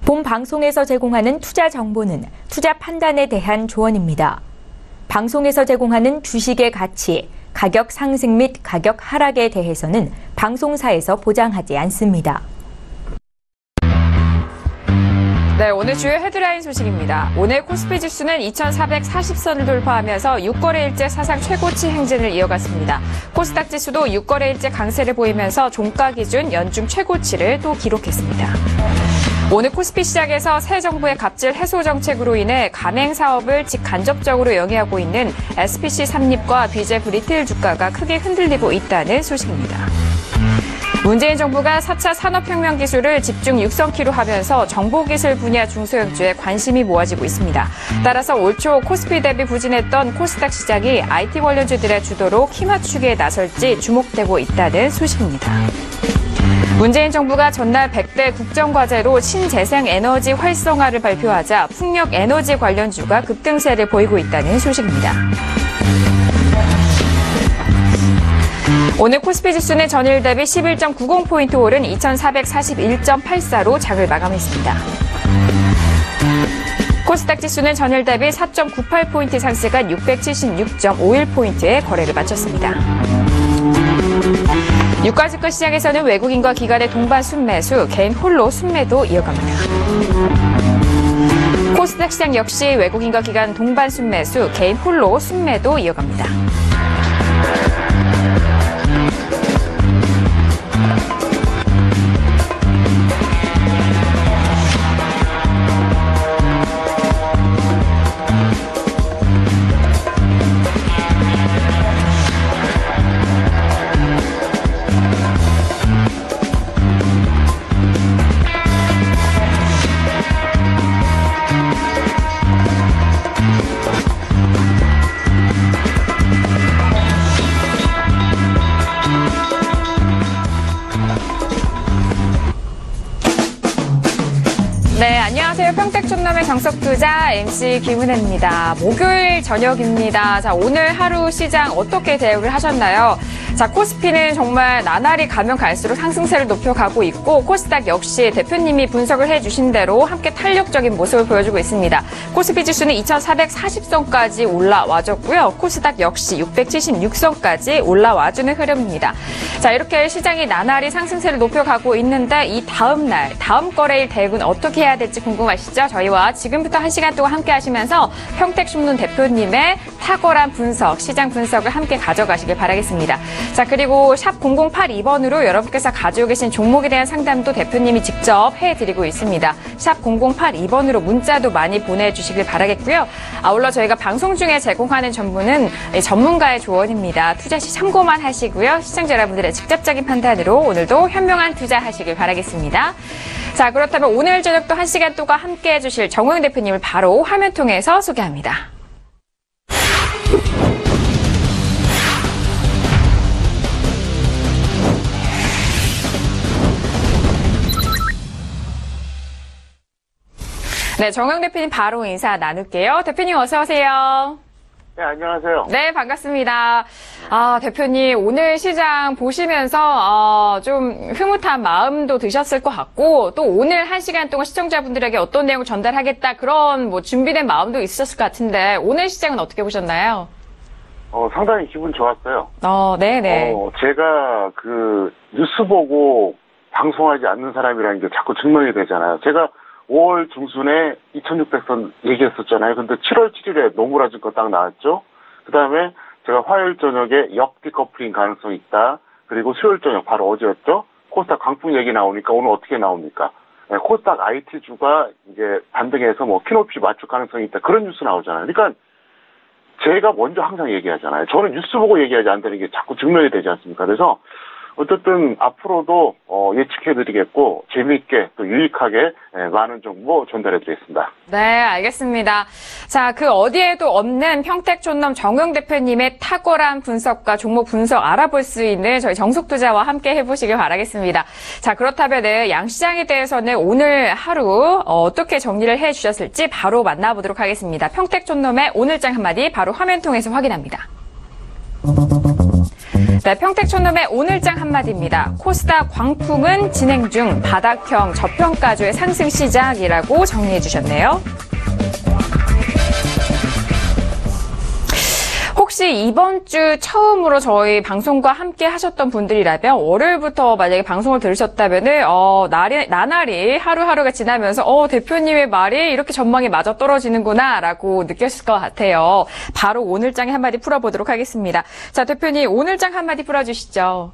본 방송에서 제공하는 투자 정보는 투자 판단에 대한 조언입니다. 방송에서 제공하는 주식의 가치, 가격 상승 및 가격 하락에 대해서는 방송사에서 보장하지 않습니다. 네, 오늘 주요 헤드라인 소식입니다. 오늘 코스피 지수는 2440선을 돌파하면서 6거래일째 사상 최고치 행진을 이어갔습니다. 코스닥 지수도 6거래일째 강세를 보이면서 종가 기준 연중 최고치를 또 기록했습니다. 오늘 코스피 시장에서 새 정부의 갑질 해소 정책으로 인해 가맹 사업을 직간접적으로 영위하고 있는 SPC 삼립과 BJF 리테일 주가가 크게 흔들리고 있다는 소식입니다. 문재인 정부가 4차 산업혁명 기술을 집중 육성키로 하면서 정보기술 분야 중소형주에 관심이 모아지고 있습니다. 따라서 올 초 코스피 대비 부진했던 코스닥 시장이 IT 관련주들의 주도로 키 맞추기에 나설지 주목되고 있다는 소식입니다. 문재인 정부가 전날 100대 국정과제로 신재생 에너지 활성화를 발표하자 풍력 에너지 관련주가 급등세를 보이고 있다는 소식입니다. 오늘 코스피 지수는 전일 대비 11.90포인트 오른 2441.84로 장을 마감했습니다. 코스닥 지수는 전일 대비 4.98포인트 상승한 676.51포인트에 거래를 마쳤습니다. 유가증권 시장에서는 외국인과 기관의 동반 순매수, 개인 홀로 순매도 이어갑니다. 코스닥 시장 역시 외국인과 기관 동반 순매수, 개인 홀로 순매도 이어갑니다. 네, 안녕하세요. 평택 충남의 정석투자 MC 김은혜입니다. 목요일 저녁입니다. 자, 오늘 하루 시장 어떻게 대응을 하셨나요? 자, 코스피는 정말 나날이 가면 갈수록 상승세를 높여가고 있고 코스닥 역시 대표님이 분석을 해주신 대로 함께 탄력적인 모습을 보여주고 있습니다. 코스피 지수는 2440선까지 올라와줬고요. 코스닥 역시 676선까지 올라와주는 흐름입니다. 자, 이렇게 시장이 나날이 상승세를 높여가고 있는데 이 다음 거래일 대응은 어떻게 해야 될지 궁금하시죠? 저희와 지금부터 1시간 동안 함께 하시면서 평택신문 대표님의 탁월한 분석, 시장 분석을 함께 가져가시길 바라겠습니다. 자, 그리고 샵 0082번으로 여러분께서 가지고 계신 종목에 대한 상담도 대표님이 직접 해드리고 있습니다. 샵 0082번으로 문자도 많이 보내주시길 바라겠고요. 아울러 저희가 방송 중에 제공하는 정보는 전문가의 조언입니다. 투자 시 참고만 하시고요. 시청자 여러분들의 직접적인 판단으로 오늘도 현명한 투자하시길 바라겠습니다. 자, 그렇다면 오늘 저녁도 1시간 동안 함께해 주실 정호영 대표님을 바로 화면 통해서 소개합니다. 네, 정호영 대표님 바로 인사 나눌게요. 대표님 어서 오세요. 네, 안녕하세요. 네, 반갑습니다. 아, 대표님, 오늘 시장 보시면서, 좀 흐뭇한 마음도 드셨을 것 같고, 또 오늘 1시간 동안 시청자분들에게 어떤 내용을 전달하겠다, 그런 준비된 마음도 있었을 것 같은데, 오늘 시장은 어떻게 보셨나요? 상당히 기분 좋았어요. 네네. 제가 뉴스 보고 방송하지 않는 사람이라는 게 자꾸 증명이 되잖아요. 제가 5월 중순에 2600선 얘기했었잖아요. 근데 7월 7일에 노무라증권 딱 나왔죠. 그 다음에 제가 화요일 저녁에 역디커플링 가능성이 있다. 그리고 수요일 저녁 바로 어제였죠. 코스닥 강풍 얘기 나오니까 오늘 어떻게 나옵니까? 네, 코스닥 IT주가 이제 반등해서 키높이 맞출 가능성이 있다. 그런 뉴스 나오잖아요. 그러니까 제가 먼저 항상 얘기하잖아요. 저는 뉴스 보고 얘기하지 않다는 게 자꾸 증명이 되지 않습니까? 그래서 어쨌든 앞으로도 예측해드리겠고 재미있게 또 유익하게 많은 정보 전달해드리겠습니다. 네, 알겠습니다. 자, 그 어디에도 없는 평택촌놈 정용 대표님의 탁월한 분석과 종목 분석 알아볼 수 있는 저희 정석투자와 함께 해보시길 바라겠습니다. 자, 그렇다면 양시장에 대해서는 오늘 하루 어떻게 정리를 해주셨을지 바로 만나보도록 하겠습니다. 평택촌놈의 오늘장 한마디 바로 화면 통해서 확인합니다. 네, 평택촌놈의 오늘장 한마디입니다. 코스닥 광풍은 진행 중 바닥형 저평가주의 상승 시작이라고 정리해 주셨네요. 혹시 이번 주 처음으로 저희 방송과 함께 하셨던 분들이라면 월요일부터 만약에 방송을 들으셨다면은 나날이 하루하루가 지나면서 대표님의 말이 이렇게 전망이 맞아 떨어지는구나라고 느꼈을 것 같아요. 바로 오늘장에 한마디 풀어보도록 하겠습니다. 자, 대표님 오늘장 한마디 풀어주시죠.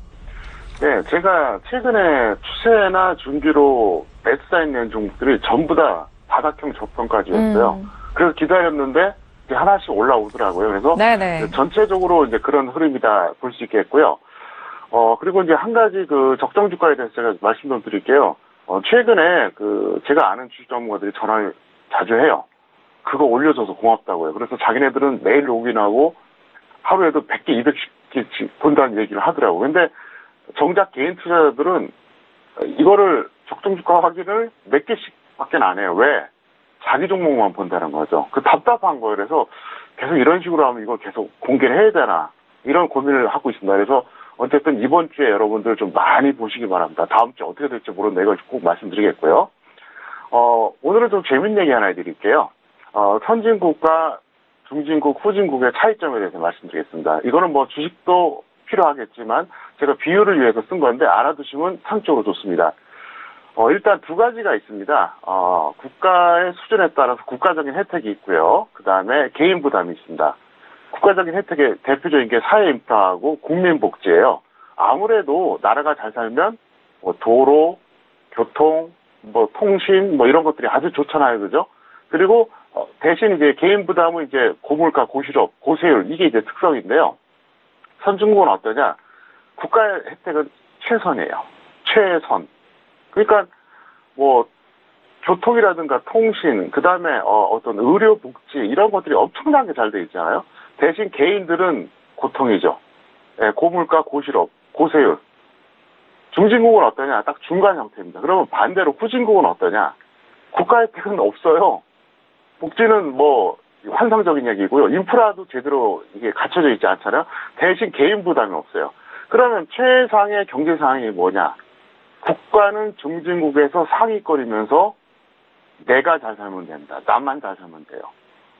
네, 제가 최근에 추세나 준비로 매수사 있는 종목들이 전부 다 바닥형 저평가주였어요. 그래서 기다렸는데 하나씩 올라오더라고요. 그래서 네네. 전체적으로 이제 그런 흐름이다 볼 수 있겠고요. 그리고 이제 한 가지 그 적정 주가에 대해서 제가 말씀 좀 드릴게요. 최근에 제가 아는 주식 전문가들이 전화를 자주 해요. 그거 올려줘서 고맙다고요. 그래서 자기네들은 매일 로그인하고 하루에도 100개, 200개 본다는 얘기를 하더라고요. 근데 정작 개인 투자자들은 이거를 적정 주가 확인을 몇 개씩 밖에 안 해요. 왜? 자기 종목만 본다는 거죠. 답답한 거예요. 그래서 계속 이런 식으로 하면 이걸 계속 공개를 해야 되나 이런 고민을 하고 있습니다. 그래서 어쨌든 이번 주에 여러분들 좀 많이 보시기 바랍니다. 다음 주에 어떻게 될지 모르는데 이걸 꼭 말씀드리겠고요. 오늘은 좀 재밌는 얘기 하나 해드릴게요. 선진국과 중진국, 후진국의 차이점에 대해서 말씀드리겠습니다. 이거는 뭐 주식도 필요하겠지만 제가 비유를 위해서 쓴 건데 알아두시면 상적으로 좋습니다. 일단 두 가지가 있습니다. 국가의 수준에 따라서 국가적인 혜택이 있고요. 그 다음에 개인 부담이 있습니다. 국가적인 혜택의 대표적인 게 사회 인프라하고 국민복지예요. 아무래도 나라가 잘 살면 도로, 교통, 통신 이런 것들이 아주 좋잖아요, 그죠? 그리고 대신 이제 개인 부담은 이제 고물가, 고실업, 고세율 이게 이제 특성인데요. 선진국은 어떠냐? 국가의 혜택은 최선이에요. 최선. 그러니까 교통이라든가 통신, 그 다음에 어떤 의료 복지 이런 것들이 엄청나게 잘 돼 있잖아요. 대신 개인들은 고통이죠. 고물가, 고실업, 고세율. 중진국은 어떠냐? 딱 중간 형태입니다. 그러면 반대로 후진국은 어떠냐? 국가 혜택은 없어요. 복지는 환상적인 얘기고요. 인프라도 제대로 이게 갖춰져 있지 않잖아요. 대신 개인 부담이 없어요. 그러면 최상의 경제 상황이 뭐냐? 국가는 중진국에서 상위권이면서 내가 잘 살면 된다. 나만 잘 살면 돼요.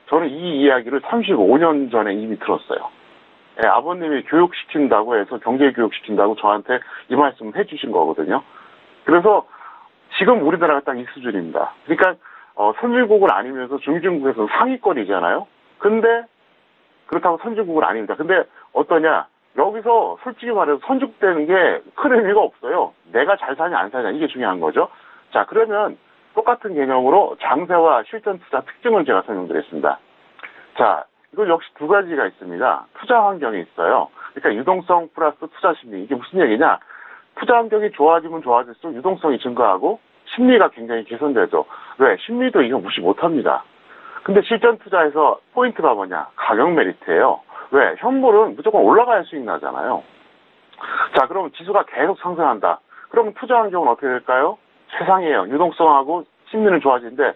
저는 이 이야기를 35년 전에 이미 들었어요. 아버님이 교육시킨다고 해서 경제교육시킨다고 저한테 이 말씀을 해주신 거거든요. 그래서 지금 우리나라가 딱 이 수준입니다. 그러니까 선진국은 아니면서 중진국에서 상위권이잖아요. 근데 그렇다고 선진국은 아닙니다. 근데 어떠냐? 여기서 솔직히 말해서 선죽되는 게 큰 의미가 없어요. 내가 잘 사냐 안 사냐 이게 중요한 거죠. 자, 그러면 똑같은 개념으로 장세와 실전 투자 특징을 제가 설명드리겠습니다. 자, 이건 역시 두 가지가 있습니다. 투자 환경이 있어요. 그러니까 유동성 플러스 투자 심리. 이게 무슨 얘기냐? 투자 환경이 좋아지면 좋아질수록 유동성이 증가하고 심리가 굉장히 개선되죠. 왜? 심리도 이거 무시 못합니다. 근데 실전 투자에서 포인트가 뭐냐? 가격 메리트예요. 왜? 현물은 무조건 올라가야 수익 나잖아요. 자, 그러면 지수가 계속 상승한다. 그러면 투자 환경은 어떻게 될까요? 최상이에요. 유동성하고 심리는 좋아지는데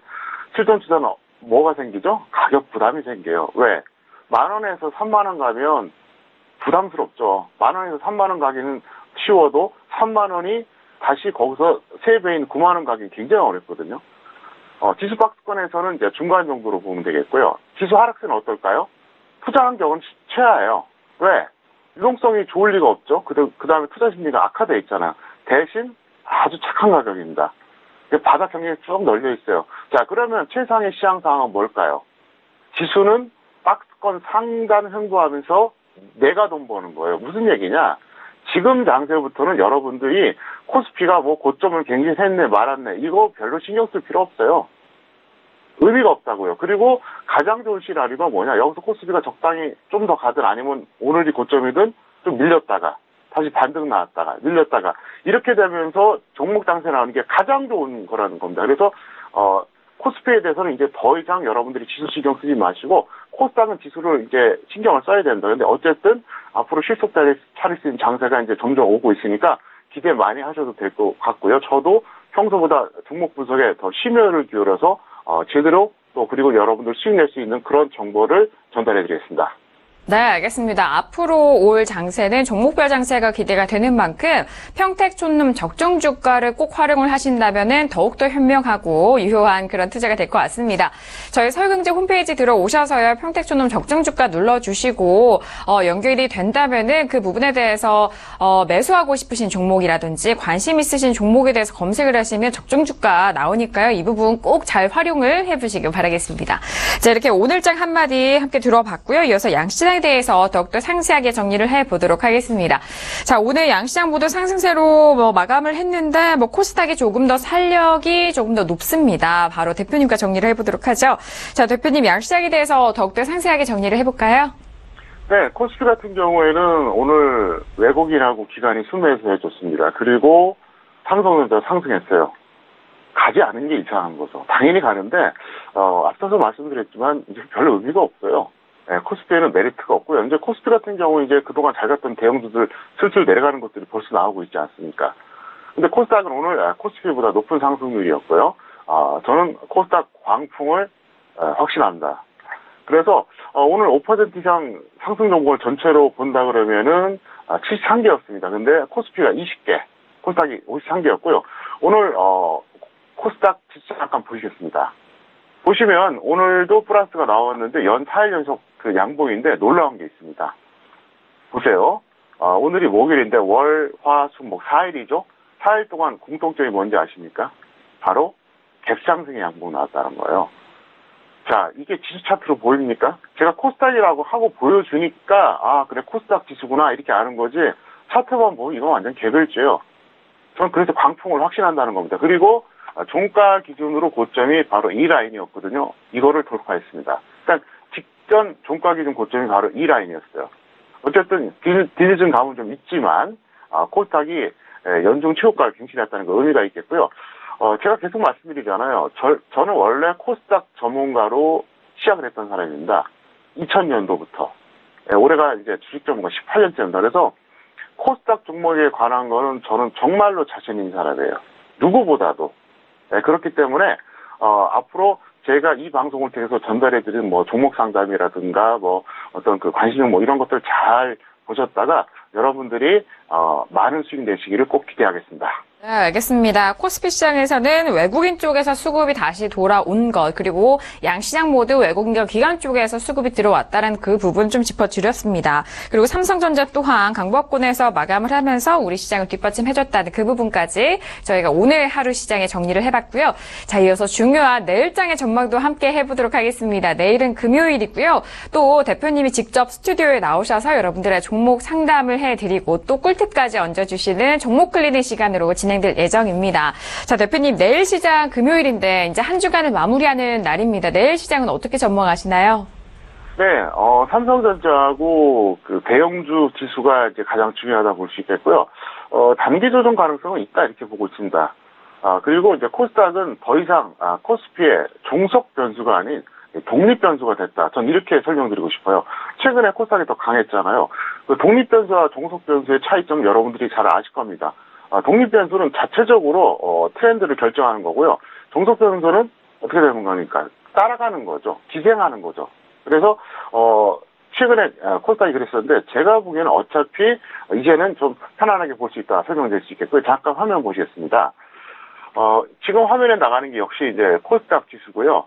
실전 투자는 뭐가 생기죠? 가격 부담이 생겨요. 왜? 10,000원에서 30,000원 가면 부담스럽죠. 10,000원에서 30,000원 가기는 쉬워도 30,000원이 다시 거기서 3배인 90,000원 가기 굉장히 어렵거든요. 지수 박스권에서는 이제 중간 정도로 보면 되겠고요. 지수 하락세는 어떨까요? 투자 환경은 최하예요. 왜? 유동성이 좋을 리가 없죠. 그 다음에 투자 심리가 악화되어 있잖아요. 대신 아주 착한 가격입니다. 바닥 경력이 쭉 널려 있어요. 자, 그러면 최상의 시장 상황은 뭘까요? 지수는 박스권 상단 횡보하면서 내가 돈 버는 거예요. 무슨 얘기냐? 지금 장세부터는 여러분들이 코스피가 고점을 갱신했네 말았네 이거 별로 신경 쓸 필요 없어요. 의미가 없다고요. 그리고 가장 좋은 시나리오가 뭐냐? 여기서 코스피가 적당히 좀 더 가든 아니면 오늘이 고점이든 좀 밀렸다가 다시 반등 나왔다가 늘렸다가 이렇게 되면서 종목 장세 나오는 게 가장 좋은 거라는 겁니다. 그래서 코스피에 대해서는 이제 더 이상 여러분들이 지수 신경 쓰지 마시고 코스닥은 지수를 이제 신경을 써야 된다. 근데 어쨌든 앞으로 실속자를 차릴 수 있는 장세가 이제 점점 오고 있으니까 기대 많이 하셔도 될 것 같고요. 저도 평소보다 종목 분석에 더 심혈을 기울여서 제대로 또 그리고 여러분들 수익 낼 수 있는 그런 정보를 전달해 드리겠습니다. 네, 알겠습니다. 앞으로 올 장세는 종목별 장세가 기대가 되는 만큼 평택 촌놈 적정 주가를 꼭 활용을 하신다면은 더욱더 현명하고 유효한 그런 투자가 될 것 같습니다. 저희 서울경제 홈페이지 들어오셔서요. 평택 촌놈 적정 주가 눌러주시고 연결이 된다면은 그 부분에 대해서 매수하고 싶으신 종목이라든지 관심 있으신 종목에 대해서 검색을 하시면 적정 주가 나오니까요. 이 부분 꼭 잘 활용을 해보시길 바라겠습니다. 자, 이렇게 오늘장 한마디 함께 들어봤고요. 이어서 양시장 대해서 더욱더 상세하게 정리를 해보도록 하겠습니다. 자, 오늘 양시장 모두 상승세로 마감을 했는데 코스닥이 조금 더 살력이 조금 더 높습니다. 바로 대표님과 정리를 해보도록 하죠. 자, 대표님 양시장에 대해서 더욱더 상세하게 정리를 해볼까요? 네, 코스피 같은 경우에는 오늘 외국인하고 기관이 순매수 해줬습니다. 그리고 삼성전자 상승했어요. 가지 않은 게 이상한 거죠. 당연히 가는데 앞서서 말씀드렸지만 이제 별 의미가 없어요. 네, 코스피에는 메리트가 없고요. 이제 코스피 같은 경우 이제 그동안 잘 갔던 대형주들 슬슬 내려가는 것들이 벌써 나오고 있지 않습니까? 근데 코스닥은 오늘 코스피보다 높은 상승률이었고요. 저는 코스닥 광풍을 확신합니다. 그래서 오늘 5% 이상 상승 종목을 전체로 본다 그러면은 73개였습니다. 근데 코스피가 20개, 코스닥이 53개였고요. 오늘 코스닥 지수 잠깐 보시겠습니다. 보시면 오늘도 플러스가 나왔는데 연 4일 연속 그 양봉인데 놀라운 게 있습니다. 보세요. 오늘이 목요일인데 월, 화, 수, 목 4일이죠. 4일 동안 공통점이 뭔지 아십니까? 바로 갭상승의 양봉 나왔다는 거예요. 자, 이게 지수 차트로 보입니까? 제가 코스닥이라고 하고 보여주니까 그래 코스닥 지수구나 이렇게 아는 거지 차트만 보면 이건 완전 개별주예요. 저는 그래서 광풍을 확신한다는 겁니다. 그리고 종가 기준으로 고점이 바로 이 라인이었거든요. 이거를 돌파했습니다. 그러니까 직전 종가 기준 고점이 바로 이 라인이었어요. 어쨌든 뒤늦은 감은 좀 있지만 코스닥이 연중 최고가를 갱신했다는 거 의미가 있겠고요. 제가 계속 말씀드리잖아요. 저는 원래 코스닥 전문가로 시작을 했던 사람입니다. 2000년도부터. 올해가 이제 주식 전문가 18년째입니다. 그래서 코스닥 종목에 관한 거는 저는 정말로 자신 있는 사람이에요. 누구보다도. 그렇기 때문에 앞으로 제가 이 방송을 통해서 전달해드린 종목 상담이라든가 어떤 그 관심 종목 이런 것들 잘 보셨다가 여러분들이 많은 수익 내시기를 꼭 기대하겠습니다. 네, 알겠습니다. 코스피 시장에서는 외국인 쪽에서 수급이 다시 돌아온 것, 그리고 양시장 모두 외국인과 기관 쪽에서 수급이 들어왔다는 그 부분 좀 짚어드렸습니다. 그리고 삼성전자 또한 강보합권에서 마감을 하면서 우리 시장을 뒷받침해줬다는 그 부분까지 저희가 오늘 하루 시장에 정리를 해봤고요. 자, 이어서 중요한 내일장의 전망도 함께 해보도록 하겠습니다. 내일은 금요일이고요. 또 대표님이 직접 스튜디오에 나오셔서 여러분들의 종목 상담을 해드리고 또 꿀팁까지 얹어주시는 종목 클리닉 시간으로 진행될 예정입니다. 자, 대표님 내일 시장 금요일인데 이제 한 주간을 마무리하는 날입니다. 내일 시장은 어떻게 전망하시나요? 네, 삼성전자하고 그 대형주 지수가 이제 가장 중요하다 볼 수 있겠고요. 단기 조정 가능성은 있다 이렇게 보고 있습니다. 그리고 이제 코스닥은 더 이상 코스피의 종속 변수가 아닌 독립 변수가 됐다. 전 이렇게 설명드리고 싶어요. 최근에 코스닥이 더 강했잖아요. 그 독립 변수와 종속 변수의 차이점 여러분들이 잘 아실 겁니다. 독립 변수는 자체적으로 트렌드를 결정하는 거고요. 종속 변수는 어떻게 되는 거니까 따라가는 거죠. 기생하는 거죠. 그래서 최근에 코스닥이 그랬었는데 제가 보기에는 어차피 이제는 좀 편안하게 볼 수 있다 설명드릴 수 있겠고요. 잠깐 화면 보시겠습니다. 지금 화면에 나가는 게 역시 이제 코스닥 지수고요.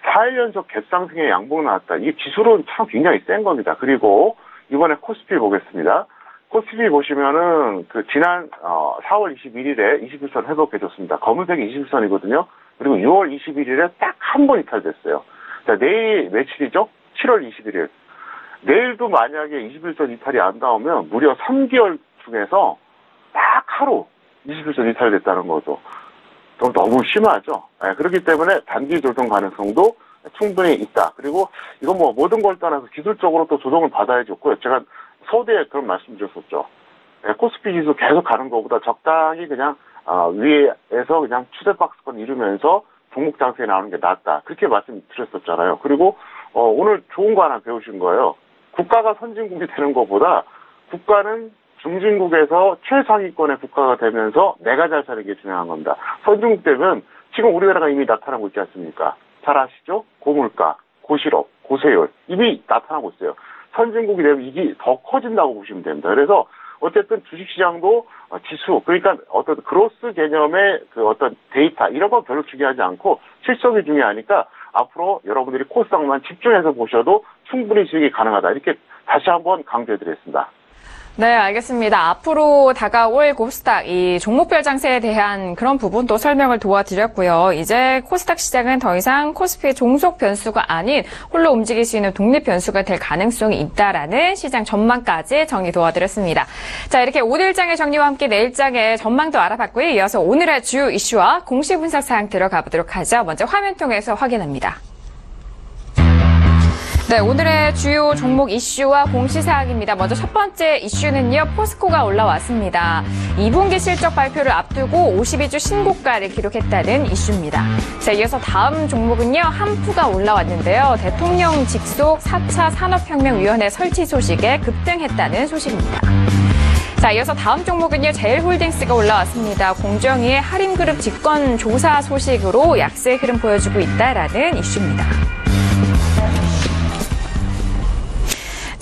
4일 연속 갭상승의 양봉 나왔다. 이 지수로는 참 굉장히 센 겁니다. 그리고 이번에 코스피 보겠습니다. 코스피 보시면은 그 지난 4월 21일에 21선 회복해줬습니다. 검은색이 21선이거든요. 그리고 6월 21일에 딱 한 번 이탈됐어요. 자, 내일 며칠이죠? 7월 21일. 내일도 만약에 21선 이탈이 안 나오면 무려 3개월 중에서 딱 하루 21선 이탈됐다는 거죠. 너무 심하죠. 그렇기 때문에 단기 조정 가능성도 충분히 있다. 그리고 이건 모든 걸 떠나서 기술적으로 또 조정을 받아야 좋고요. 제가 서두에 그런 말씀 드렸었죠. 코스피 지수 계속 가는 것보다 적당히 그냥 위에서 그냥 추세 박스권 이루면서 종목 장세에 나오는 게 낫다. 그렇게 말씀드렸었잖아요. 그리고 오늘 좋은 거 하나 배우신 거예요. 국가가 선진국이 되는 것보다 국가는 중진국에서 최상위권의 국가가 되면서 내가 잘 사는 게 중요한 겁니다. 선진국 되면 지금 우리나라가 이미 나타나고 있지 않습니까? 잘 아시죠? 고물가, 고실업, 고세율 이미 나타나고 있어요. 선진국이 되면 이게 더 커진다고 보시면 됩니다. 그래서 어쨌든 주식시장도 지수, 그러니까 어떤 그로스 개념의 그 어떤 데이터 이런 건 별로 중요하지 않고 실적이 중요하니까 앞으로 여러분들이 코스닥만 집중해서 보셔도 충분히 수익이 가능하다. 이렇게 다시 한번 강조해드리겠습니다. 네, 알겠습니다. 앞으로 다가올 코스닥 이 종목별 장세에 대한 그런 부분도 설명을 도와드렸고요. 이제 코스닥 시장은 더 이상 코스피의 종속 변수가 아닌 홀로 움직일 수 있는 독립 변수가 될 가능성이 있다라는 시장 전망까지 정리 도와드렸습니다. 자, 이렇게 오늘장의 정리와 함께 내일장의 전망도 알아봤고요. 이어서 오늘의 주요 이슈와 공시 분석 사항 들어가 보도록 하죠. 먼저 화면 통해서 확인합니다. 네, 오늘의 주요 종목 이슈와 공시사항입니다. 먼저 첫 번째 이슈는요, 포스코가 올라왔습니다. 2분기 실적 발표를 앞두고 52주 신고가를 기록했다는 이슈입니다. 자, 이어서 다음 종목은요, 한푸가 올라왔는데요. 대통령 직속 4차 산업혁명위원회 설치 소식에 급등했다는 소식입니다. 자, 이어서 다음 종목은요, 제일홀딩스가 올라왔습니다. 공정위의 할인그룹 직권 조사 소식으로 약세 흐름 보여주고 있다라는 이슈입니다.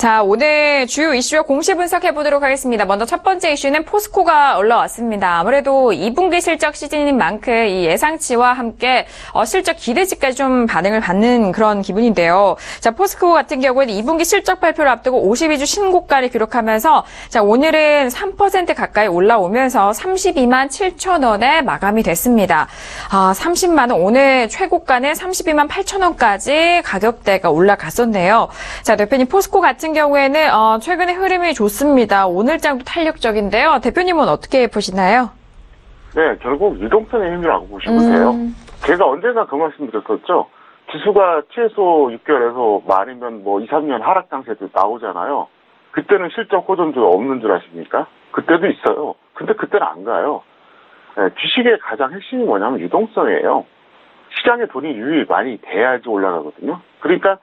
자, 오늘 주요 이슈와 공시 분석해보도록 하겠습니다. 먼저 첫 번째 이슈는 포스코가 올라왔습니다. 아무래도 2분기 실적 시즌인 만큼 이 예상치와 함께 실적 기대치까지 좀 반응을 받는 그런 기분인데요. 자, 포스코 같은 경우에는 2분기 실적 발표를 앞두고 52주 신고가를 기록하면서 자, 오늘은 3% 가까이 올라오면서 32만 7천 원에 마감이 됐습니다. 30만 원, 오늘 최고가는 32만 8천 원까지 가격대가 올라갔었네요. 자, 대표님 포스코 같은 경우에는 최근에 흐름이 좋습니다. 오늘장도 탄력적인데요. 대표님은 어떻게 보시나요? 네, 결국 유동성의 힘이라고 보시면 돼요. 제가 언젠가 그 말씀드렸었죠. 지수가 최소 6개월에서 많으면 뭐 2, 3년 하락 장세도 나오잖아요. 그때는 실적 호전주가 없는 줄 아십니까? 그때도 있어요. 근데 그때는 안 가요. 네, 주식의 가장 핵심이 뭐냐면 유동성이에요. 시장에 돈이 유입이 많이 돼야지 올라가거든요. 그러니까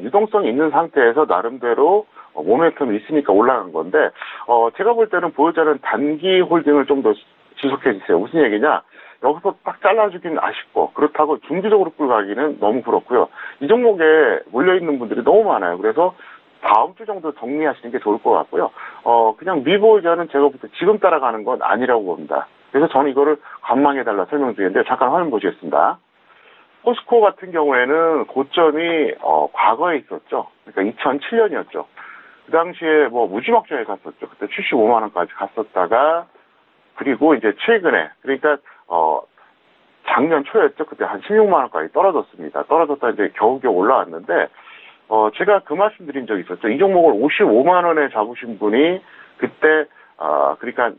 유동성이 있는 상태에서 나름대로 모멘텀이 있으니까 올라간 건데, 제가 볼 때는 보유자는 단기 홀딩을 좀 더 지속해 주세요. 무슨 얘기냐? 여기서 딱 잘라주기는 아쉽고, 그렇다고 중기적으로 끌고 가기는 너무 그렇고요. 이 종목에 몰려있는 분들이 너무 많아요. 그래서 다음 주 정도 정리하시는 게 좋을 것 같고요. 그냥 미보유자는 제가 볼 때 지금 따라가는 건 아니라고 봅니다. 그래서 저는 이거를 관망해달라 설명 중인데, 잠깐 화면 보시겠습니다. 포스코 같은 경우에는 고점이 과거에 있었죠. 그러니까 2007년이었죠. 그 당시에 뭐 무지막지하게 갔었죠. 그때 75만 원까지 갔었다가 그리고 이제 최근에 그러니까 작년 초였죠. 그때 한 16만 원까지 떨어졌습니다. 떨어졌다 이제 겨우겨우 올라왔는데 제가 그 말씀드린 적이 있었죠. 이 종목을 55만 원에 잡으신 분이 그때 그러니까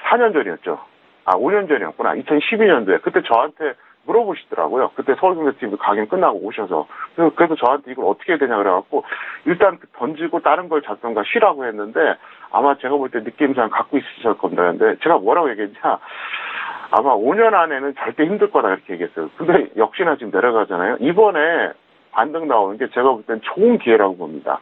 4년 전이었죠. 5년 전이었구나. 2012년도에 그때 저한테 물어보시더라고요. 그때 서울경제TV 강연 끝나고 오셔서. 그래서 저한테 이걸 어떻게 해야 되냐 그래갖고, 일단 던지고 다른 걸 잡던가 쉬라고 했는데, 아마 제가 볼 때 느낌상 갖고 있으실 겁니다. 근데 제가 뭐라고 얘기했냐, 아마 5년 안에는 절대 힘들 거다 이렇게 얘기했어요. 근데 역시나 지금 내려가잖아요. 이번에 반등 나오는 게 제가 볼 땐 좋은 기회라고 봅니다.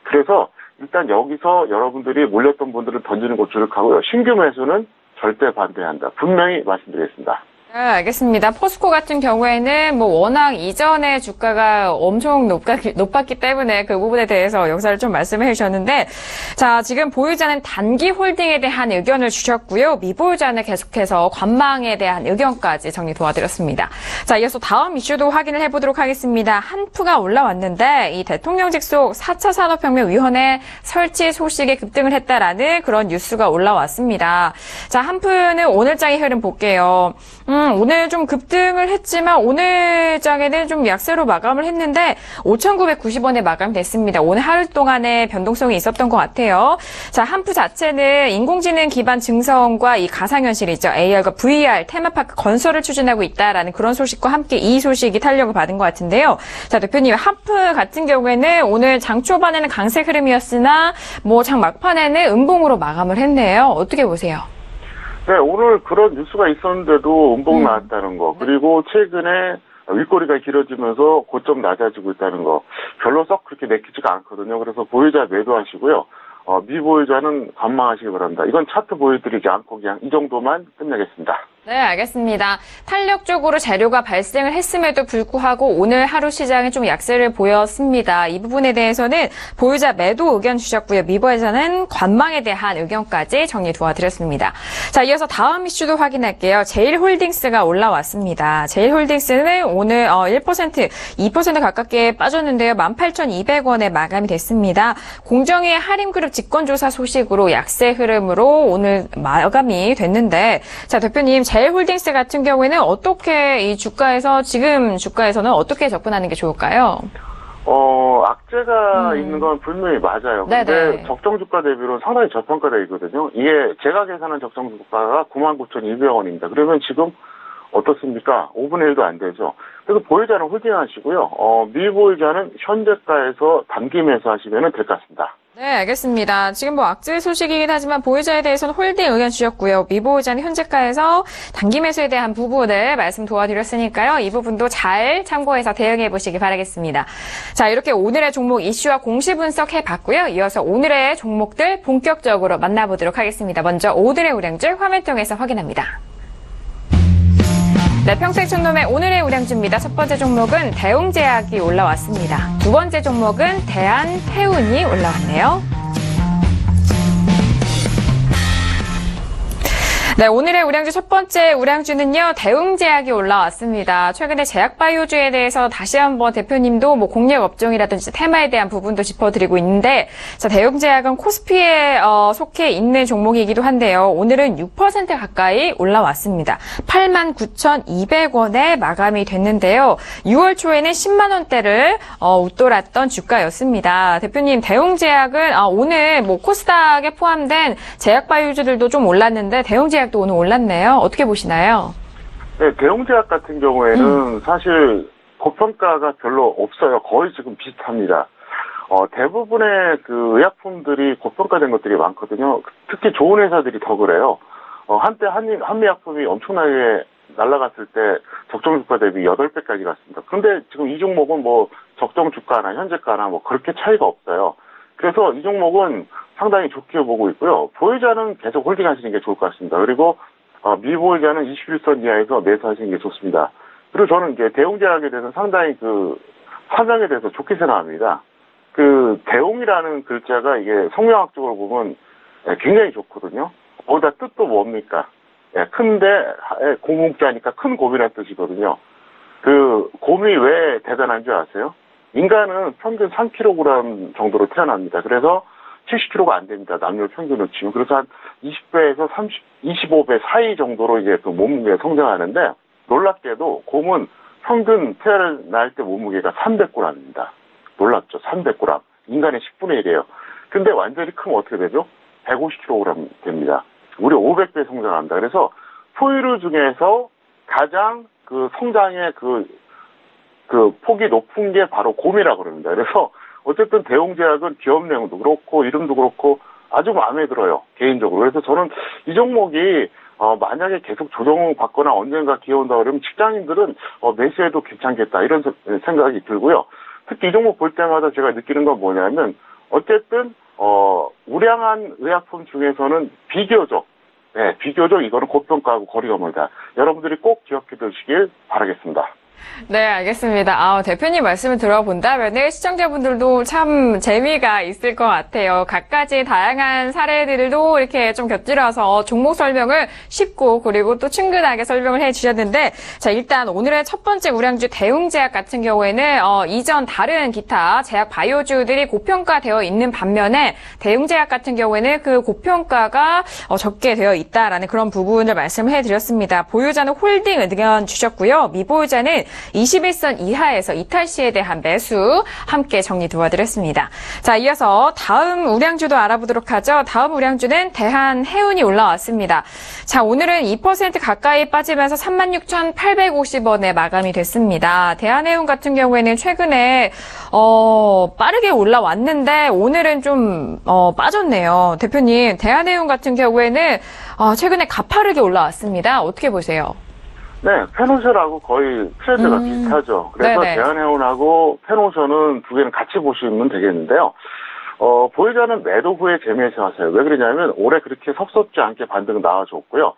그래서 일단 여기서 여러분들이 몰렸던 분들은 던지는 거 주력하고요. 신규 매수는 절대 반대한다. 분명히 말씀드리겠습니다. 네, 알겠습니다. 포스코 같은 경우에는 뭐 워낙 이전에 주가가 엄청 높았기 때문에 그 부분에 대해서 역사를 좀 말씀해 주셨는데, 자, 지금 보유자는 단기 홀딩에 대한 의견을 주셨고요. 미보유자는 계속해서 관망에 대한 의견까지 정리 도와드렸습니다. 자, 이어서 다음 이슈도 확인을 해보도록 하겠습니다. 한푸가 올라왔는데 이 대통령 직속 4차 산업혁명위원회 설치 소식에 급등을 했다라는 그런 뉴스가 올라왔습니다. 자, 한푸는 오늘장의 흐름 볼게요. 오늘 좀 급등을 했지만 오늘 장에는 좀 약세로 마감을 했는데 5,990원에 마감됐습니다. 오늘 하루 동안의 변동성이 있었던 것 같아요. 자, 한프 자체는 인공지능 기반 증성과 이 가상현실이죠. AR과 VR, 테마파크 건설을 추진하고 있다라는 그런 소식과 함께 이 소식이 탄력을 받은 것 같은데요. 자, 대표님, 한프 같은 경우에는 오늘 장 초반에는 강세 흐름이었으나 뭐 장 막판에는 음봉으로 마감을 했네요. 어떻게 보세요? 네, 오늘 그런 뉴스가 있었는데도 음봉 나왔다는 거, 그리고 최근에 윗꼬리가 길어지면서 고점 낮아지고 있다는 거, 별로 썩 그렇게 내키지가 않거든요. 그래서 보유자 매도하시고요. 미보유자는 관망하시기 바랍니다. 이건 차트 보여드리지 않고 그냥 이 정도만 끝내겠습니다. 네, 알겠습니다. 탄력적으로 재료가 발생을 했음에도 불구하고 오늘 하루 시장에 좀 약세를 보였습니다. 이 부분에 대해서는 보유자 매도 의견 주셨고요. 미보유자는 관망에 대한 의견까지 정리 도와드렸습니다. 자, 이어서 다음 이슈도 확인할게요. 제일홀딩스가 올라왔습니다. 제일홀딩스는 오늘 1%, 2% 가깝게 빠졌는데요. 18,200원에 마감이 됐습니다. 공정위의 할인그룹 직권조사 소식으로 약세 흐름으로 오늘 마감이 됐는데, 자, 대표님, 제일홀딩스 같은 경우에는 어떻게 이 주가에서 지금 주가에서는 어떻게 접근하는 게 좋을까요? 악재가 있는 건 분명히 맞아요. 근데 적정 주가 대비로 상당히 저평가되어 있거든요. 이게 제가 계산한 적정 주가가 99,200원입니다. 그러면 지금 어떻습니까? 5분의 1도 안 되죠. 그래서 보유자는 홀딩하시고요. 미보유자는 현재가에서 단기 매수하시면 될 것 같습니다. 네, 알겠습니다. 지금 뭐 악재 소식이긴 하지만 보유자에 대해서는 홀딩 의견 주셨고요. 미보유자는 현재가에서 단기 매수에 대한 부분을 말씀 도와드렸으니까요. 이 부분도 잘 참고해서 대응해 보시기 바라겠습니다. 자, 이렇게 오늘의 종목 이슈와 공시 분석해 봤고요. 이어서 오늘의 종목들 본격적으로 만나보도록 하겠습니다. 먼저 오늘의 우량주 화면 통해서 확인합니다. 네, 평택촌놈의 오늘의 우량주입니다. 첫 번째 종목은 대웅제약이 올라왔습니다. 두 번째 종목은 대한해운이 올라왔네요. 네, 오늘의 우량주 첫 번째 우량주는요, 대웅제약이 올라왔습니다. 최근에 제약바이오주에 대해서 다시 한번 대표님도 뭐 공략 업종이라든지 테마에 대한 부분도 짚어드리고 있는데, 자, 대웅제약은 코스피에 속해 있는 종목이기도 한데요. 오늘은 6% 가까이 올라왔습니다. 89,200원에 마감이 됐는데요. 6월 초에는 10만 원대를 웃돌았던 주가였습니다. 대표님, 대웅제약은 오늘 뭐 코스닥에 포함된 제약바이오주들도 좀 올랐는데 대웅제약 또 오늘 올랐네요. 어떻게 보시나요? 네, 대웅제약 같은 경우에는 사실 고평가가 별로 없어요. 거의 지금 비슷합니다. 대부분의 그 의약품들이 고평가된 것들이 많거든요. 특히 좋은 회사들이 더 그래요. 한때 한미약품이 엄청나게 날아갔을 때 적정 주가 대비 8배까지 갔습니다. 그런데 지금 이 종목은 뭐 적정 주가나 현재가나 뭐 그렇게 차이가 없어요. 그래서 이 종목은 상당히 좋게 보고 있고요. 보유자는 계속 홀딩하시는 게 좋을 것 같습니다. 그리고 미보유자는 21선 이하에서 매수하시는 게 좋습니다. 그리고 저는 이제 대웅제약에 대해서 상당히 그 사명에 대해서 좋게 생각합니다. 그 대웅이라는 글자가 이게 성명학적으로 보면 굉장히 좋거든요. 거기다 뜻도 뭡니까? 큰데 공문자니까 큰 곰이라는 뜻이거든요. 그 곰이 왜 대단한 줄 아세요? 인간은 평균 3kg 정도로 태어납니다. 그래서 70kg가 안 됩니다. 남녀 평균으로 치면. 그래서 한 20배에서 25배 사이 정도로 이제 그 몸무게가 성장하는데, 놀랍게도 곰은 평균 태어날 때 몸무게가 300g입니다. 놀랍죠? 300g. 인간의 10분의 1이에요. 근데 완전히 크면 어떻게 되죠? 150kg 됩니다. 우리 500배 성장합니다. 그래서 포유류 중에서 가장 그 성장의 그 폭이 높은 게 바로 곰이라고 그럽니다. 그래서 어쨌든 대웅제약은 기업 내용도 그렇고 이름도 그렇고 아주 마음에 들어요. 개인적으로. 그래서 저는 이 종목이 만약에 계속 조정받거나 언젠가 기어온다 그러면 직장인들은 매수해도 괜찮겠다 이런 생각이 들고요. 특히 이 종목 볼 때마다 제가 느끼는 건 뭐냐면 어쨌든 우량한 의약품 중에서는 비교적 이거는 고평가하고 거리가 멀다. 여러분들이 꼭 기억해 두시길 바라겠습니다. 네, 알겠습니다. 대표님 말씀을 들어본다면 시청자분들도 참 재미가 있을 것 같아요. 갖가지 다양한 사례들도 이렇게 좀 곁들여서 종목 설명을 쉽고 그리고 또 친근하게 설명을 해주셨는데, 자, 일단 오늘의 첫 번째 우량주 대웅제약 같은 경우에는 이전 다른 기타 제약 바이오주들이 고평가되어 있는 반면에 대웅제약 같은 경우에는 그 고평가가 적게 되어 있다라는 그런 부분을 말씀을 해드렸습니다. 보유자는 홀딩 의견 주셨고요. 미보유자는 21선 이하에서 이탈 시에 대한 매수 함께 정리 도와드렸습니다. 자, 이어서 다음 우량주도 알아보도록 하죠. 다음 우량주는 대한해운이 올라왔습니다. 자, 오늘은 2% 가까이 빠지면서 36,850원에 마감이 됐습니다. 대한해운 같은 경우에는 최근에 빠르게 올라왔는데 오늘은 좀 빠졌네요. 대표님, 대한해운 같은 경우에는 최근에 가파르게 올라왔습니다. 어떻게 보세요? 네, 페노션하고 거의 트렌드가 비슷하죠. 그래서 네네. 대한해운하고 페노션은 두 개는 같이 보시면 되겠는데요. 보유자는 매도 후에 재미있어 하세요. 왜 그러냐면 올해 그렇게 섭섭지 않게 반등 나와줬고요.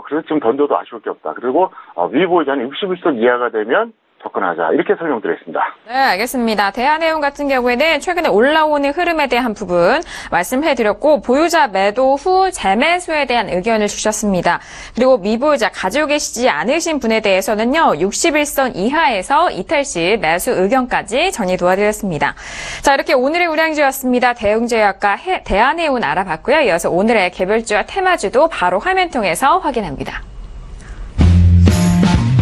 그래서 지금 던져도 아쉬울 게 없다. 그리고 미보유자는 61선 이하가 되면 접근하자. 이렇게 설명드리겠습니다. 네, 알겠습니다. 대한해운 같은 경우에는 최근에 올라오는 흐름에 대한 부분 말씀해드렸고, 보유자 매도 후 재매수에 대한 의견을 주셨습니다. 그리고 미보유자 가지고 계시지 않으신 분에 대해서는요, 61선 이하에서 이탈 시 매수 의견까지 정리 도와드렸습니다. 자, 이렇게 오늘의 우량주였습니다. 대웅제약과 대한해운 알아봤고요. 이어서 오늘의 개별주와 테마주도 바로 화면 통해서 확인합니다.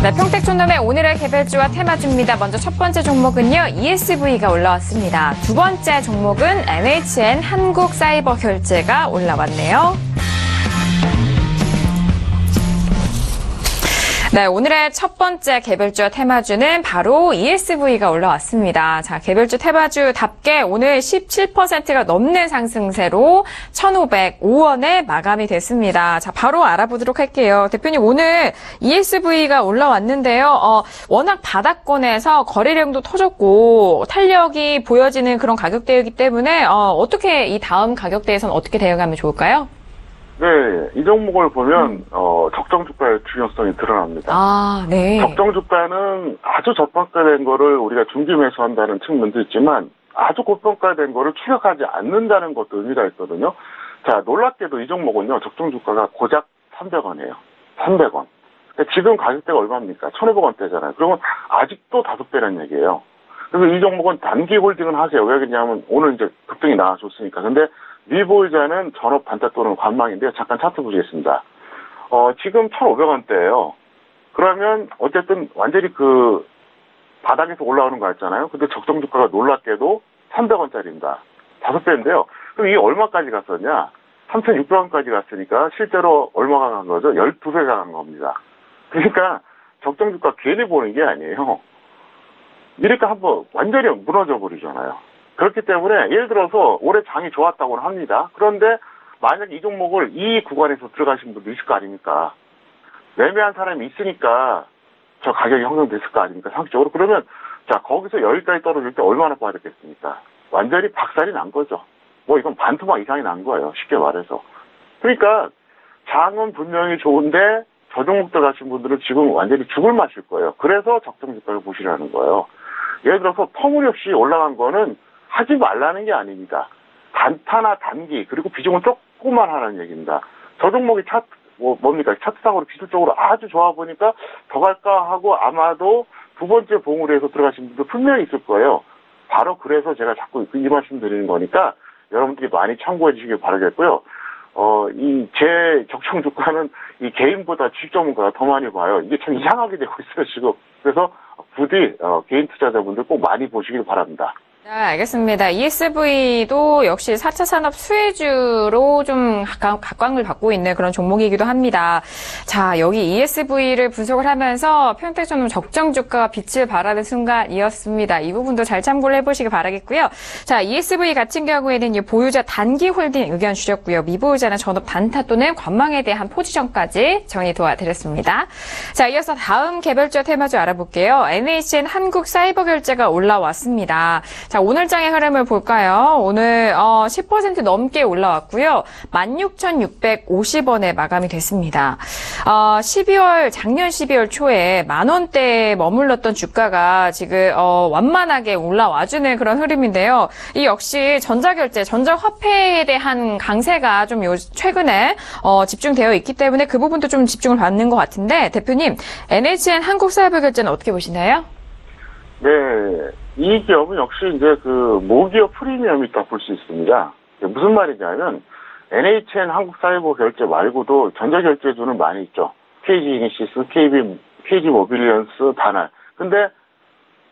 네, 평택촌놈의 오늘의 개별주와 테마주입니다. 먼저 첫 번째 종목은요, ESV가 올라왔습니다. 두 번째 종목은 NHN 한국사이버결제가 올라왔네요. 네, 오늘의 첫 번째 개별주와 테마주는 바로 ESV가 올라왔습니다. 자, 개별주 테마주답게 오늘 17%가 넘는 상승세로 1,505원에 마감이 됐습니다. 자, 바로 알아보도록 할게요. 대표님, 오늘 ESV가 올라왔는데요. 워낙 바닥권에서 거래량도 터졌고 탄력이 보여지는 그런 가격대이기 때문에 어떻게 이 다음 가격대에서는 어떻게 대응하면 좋을까요? 네, 이 종목을 보면 적정 주가의 중요성이 드러납니다. 아, 네. 적정 주가는 아주 저평가된 거를 우리가 중기 매수한다는 측면도 있지만 아주 고평가된 거를 추격하지 않는다는 것도 의미가 있거든요. 자, 놀랍게도 이 종목은요, 적정 주가가 고작 300원이에요. 300원. 그러니까 지금 가격대가 얼마입니까? 1,500원대잖아요. 그러면 아직도 5배라는 얘기예요. 그래서 이 종목은 단기 홀딩은 하세요. 왜 그러냐면 오늘 이제 급등이 나와줬으니까. 근데 미보유자는 전업 반타 또는 관망인데요. 잠깐 차트 보시겠습니다. 지금 1,500원대예요. 그러면 어쨌든 완전히 그 바닥에서 올라오는 거 같잖아요. 근데 적정 주가가 놀랍게도 300원짜리입니다. 5배인데요. 그럼 이게 얼마까지 갔었냐? 3,600원까지 갔으니까 실제로 얼마가 간 거죠? 12배가 간 겁니다. 그러니까 적정 주가 괜히 보는 게 아니에요. 이렇게 한번 완전히 무너져 버리잖아요. 그렇기 때문에 예를 들어서 올해 장이 좋았다고는 합니다. 그런데 만약 이 종목을 이 구간에서 들어가신 분도 있을 거 아닙니까? 매매한 사람이 있으니까 저 가격이 형성됐을 거 아닙니까? 상식적으로. 그러면 자, 거기서 여기까지 떨어질 때 얼마나 빠졌겠습니까? 완전히 박살이 난 거죠. 뭐 이건 반토막 이상이 난 거예요. 쉽게 말해서. 그러니까 장은 분명히 좋은데 저 종목 들어가신 분들은 지금 완전히 죽을 맛일 거예요. 그래서 적정 주가를 보시라는 거예요. 예를 들어서 터무니없이 올라간 거는 하지 말라는 게 아닙니다. 단타나 단기 그리고 비중은 조금만 하라는 얘기입니다. 저 종목이 뭡니까? 차트상으로 기술적으로 아주 좋아 보니까 더 갈까 하고 아마도 두 번째 봉우리에서 들어가신 분들 분명히 있을 거예요. 바로 그래서 제가 자꾸 이 말씀 드리는 거니까 여러분들이 많이 참고해 주시길 바라겠고요. 제 적정 주가는 이 개인보다 주식 전문가가 더 많이 봐요. 이게 참 이상하게 되고 있어요, 지금. 그래서 부디 개인 투자자분들 꼭 많이 보시길 바랍니다. 네, 알겠습니다. ESV도 역시 4차 산업 수혜주로 좀 각광을 받고 있는 그런 종목이기도 합니다. 자, 여기 ESV를 분석을 하면서 평택촌놈 적정 주가가 빛을 발하는 순간이었습니다. 이 부분도 잘 참고를 해보시기 바라겠고요. 자, ESV 같은 경우에는 보유자 단기 홀딩 의견 주셨고요. 미보유자는 전업 단타 또는 관망에 대한 포지션까지 정리 도와드렸습니다. 자, 이어서 다음 개별주와 테마주 알아볼게요. NHN 한국사이버결제가 올라왔습니다. 자, 오늘장의 흐름을 볼까요? 오늘 10% 넘게 올라왔고요. 16,650원에 마감이 됐습니다. 작년 12월 초에 10,000원대에 머물렀던 주가가 지금 완만하게 올라와주는 그런 흐름인데요. 이 역시 전자결제, 전자화폐에 대한 강세가 좀 최근에 집중되어 있기 때문에 그 부분도 좀 집중을 받는 것 같은데, 대표님, NHN 한국사회보결제는 어떻게 보시나요? 네, 이 기업은 역시 이제 그 모기업 프리미엄이 있다고 볼 수 있습니다. 무슨 말이냐면 NHN 한국사회보결제 말고도 전자결제주는 많이 있죠. KG이니시스, KG모빌리언스, 다날. 근데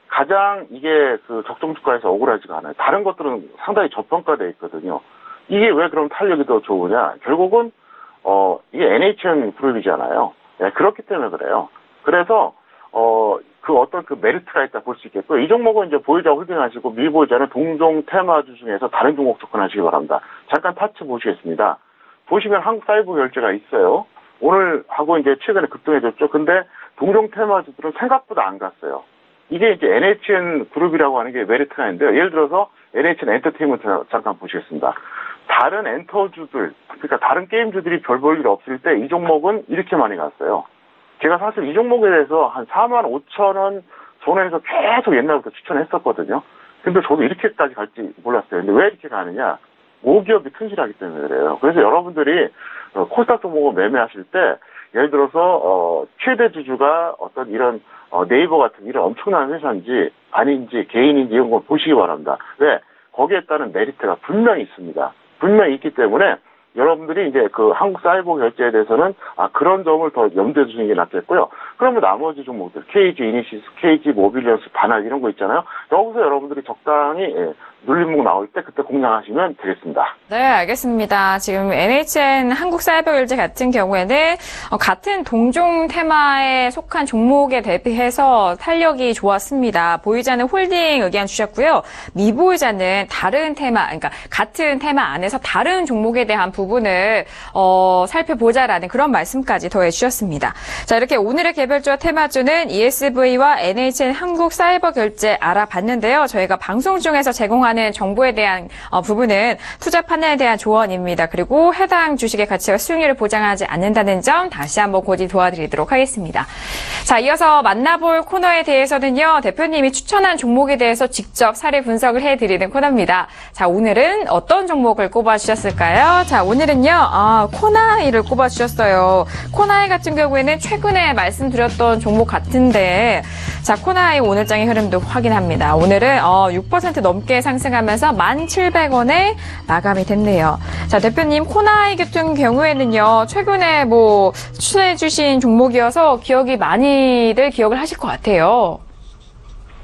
가장 이게 그 적정주가에서 억울하지가 않아요. 다른 것들은 상당히 저평가되어 있거든요. 이게 왜 그럼 탄력이 더 좋으냐? 결국은 이게 NHN 그룹이잖아요. 네, 그렇기 때문에 그래요. 그래서 그 어떤 그 메리트가 있다 볼 수 있겠고요. 이 종목은 이제 보유자 홀딩하시고 미보유자는 동종 테마주 중에서 다른 종목 접근하시기 바랍니다. 잠깐 타츠 보시겠습니다. 보시면 한국사회보결제가 있어요. 오늘 하고 이제 최근에 급등해졌죠. 근데 동종 테마주들은 생각보다 안 갔어요. 이게 이제 NHN 그룹이라고 하는 게 메리트가 있는데요. 예를 들어서 NHN 엔터테인먼트 잠깐 보시겠습니다. 다른 엔터주들, 그러니까 다른 게임주들이 별 볼 일 없을 때 이 종목은 이렇게 많이 갔어요. 제가 사실 이 종목에 대해서 한 45,000원 손해에서 계속 옛날부터 추천했었거든요. 근데 저도 이렇게까지 갈지 몰랐어요. 근데 왜 이렇게 가느냐? 모기업이 튼실하기 때문에 그래요. 그래서 여러분들이 코스닥 종목을 매매하실 때 예를 들어서 최대 주주가 어떤 이런 네이버 같은 이런 엄청난 회사인지 아닌지 개인인지 이런 걸 보시기 바랍니다. 왜? 거기에 따른 메리트가 분명히 있습니다. 분명히 있기 때문에 여러분들이 이제 그 한국사회보결제에 대해서는 그런 점을 더 염두에 두시는 게 낫겠고요. 그러면 나머지 종목들 KG이니시스, KG모빌리언스, 다날 이런 거 있잖아요. 여기서 여러분들이 적당히 눌림목 나올 때 그때 공략하시면 되겠습니다. 네, 알겠습니다. 지금 NHN 한국사회보결제 같은 경우에는 같은 동종 테마에 속한 종목에 대비해서 탄력이 좋았습니다. 보유자는 홀딩 의견 주셨고요. 미보유자는 다른 테마, 그러니까 같은 테마 안에서 다른 종목에 대한 부분을 살펴보자라는 그런 말씀까지 더해 주셨습니다. 자, 이렇게 오늘의 개별주와 테마주는 ESV와 NHN 한국사회보결제 알아봤는데요. 저희가 방송 중에서 제공하는 정보에 대한 부분은 투자 판단에 대한 조언입니다. 그리고 해당 주식의 가치와 수익률을 보장하지 않는다는 점 다시 한번 고지 도와드리도록 하겠습니다. 자, 이어서 만나볼 코너에 대해서는요. 대표님이 추천한 종목에 대해서 직접 사례 분석을 해드리는 코너입니다. 자, 오늘은 어떤 종목을 꼽아주셨을까요? 자, 오늘은요. 코나이를 꼽아주셨어요. 코나이 같은 경우에는 최근에 말씀드렸던 종목 같은데, 자, 코나이 오늘장의 흐름도 확인합니다. 오늘은 6% 넘게 상승하면서 1,700원에 마감이 됐네요. 자, 대표님, 코나이 같은 경우에는요, 최근에 추천해주신 종목이어서 많이들 기억을 하실 것 같아요.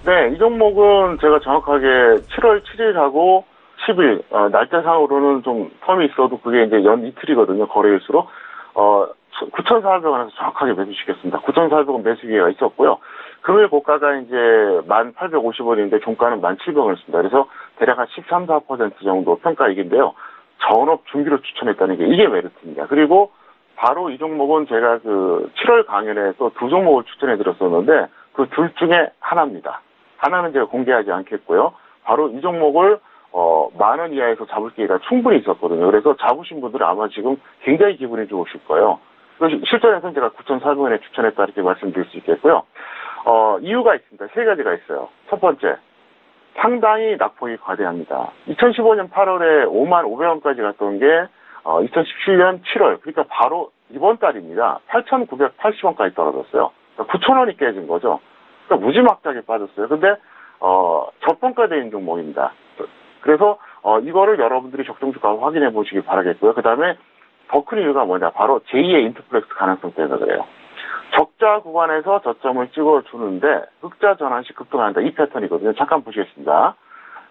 네, 이 종목은 제가 정확하게 7월 7일하고 10일, 날짜상으로는 좀 텀이 있어도 그게 이제 연 이틀이거든요, 거래일수로. 9,400원에서 정확하게 매수시켰습니다. 9,400원 매수기회가 있었고요. 금일 고가가 이제 1,850원인데 종가는 1,700원이었습니다. 그래서 대략 한 13, 14% 정도 평가이긴데요. 전업 중기로 추천했다는 게 이게 메리트입니다. 그리고 바로 이 종목은 제가 그 7월 강연에 또 두 종목을 추천해 드렸었는데 그 둘 중에 하나입니다. 하나는 제가 공개하지 않겠고요. 바로 이 종목을 10,000원 이하에서 잡을 기회가 충분히 있었거든요. 그래서 잡으신 분들은 아마 지금 굉장히 기분이 좋으실 거예요. 실전에서는 제가 9,400원에 추천했다 이렇게 말씀드릴 수 있겠고요. 이유가 있습니다. 세 가지가 있어요. 첫 번째, 상당히 낙폭이 과대합니다. 2015년 8월에 55,500원까지 갔던 게 2017년 7월, 그러니까 바로 이번 달입니다. 8,980원까지 떨어졌어요. 그러니까 9,000원이 깨진 거죠. 그러니까 무지막지하게 빠졌어요. 근데 저평가된 종목입니다. 그래서 이거를 여러분들이 적정주가 확인해 보시기 바라겠고요. 그 다음에 더 큰 이유가 뭐냐, 바로 제2의 인터플렉스 가능성 때문에 그래요. 적자 구간에서 저점을 찍어주는데 흑자 전환 시 급등한다. 이 패턴이거든요. 잠깐 보시겠습니다.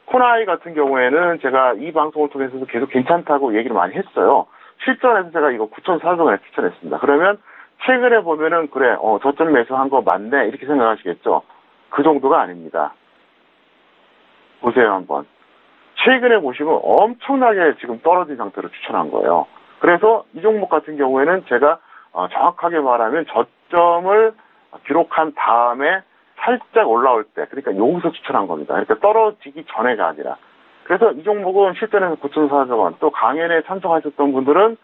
코나이 같은 경우에는 제가 이 방송을 통해서도 계속 괜찮다고 얘기를 많이 했어요. 실전에서 제가 이거 9,400원에 추천했습니다. 그러면 최근에 보면은 그래, 저점 매수한 거 맞네 이렇게 생각하시겠죠. 그 정도가 아닙니다. 보세요 한번. 최근에 보시면 엄청나게 지금 떨어진 상태로 추천한 거예요. 그래서 이 종목 같은 경우에는 제가 정확하게 말하면 저점을 기록한 다음에 살짝 올라올 때, 그러니까 여기서 추천한 겁니다. 그러니까 떨어지기 전에가 아니라. 그래서 이 종목은 실전에서 9,400원, 또 강연에 참석하셨던 분들은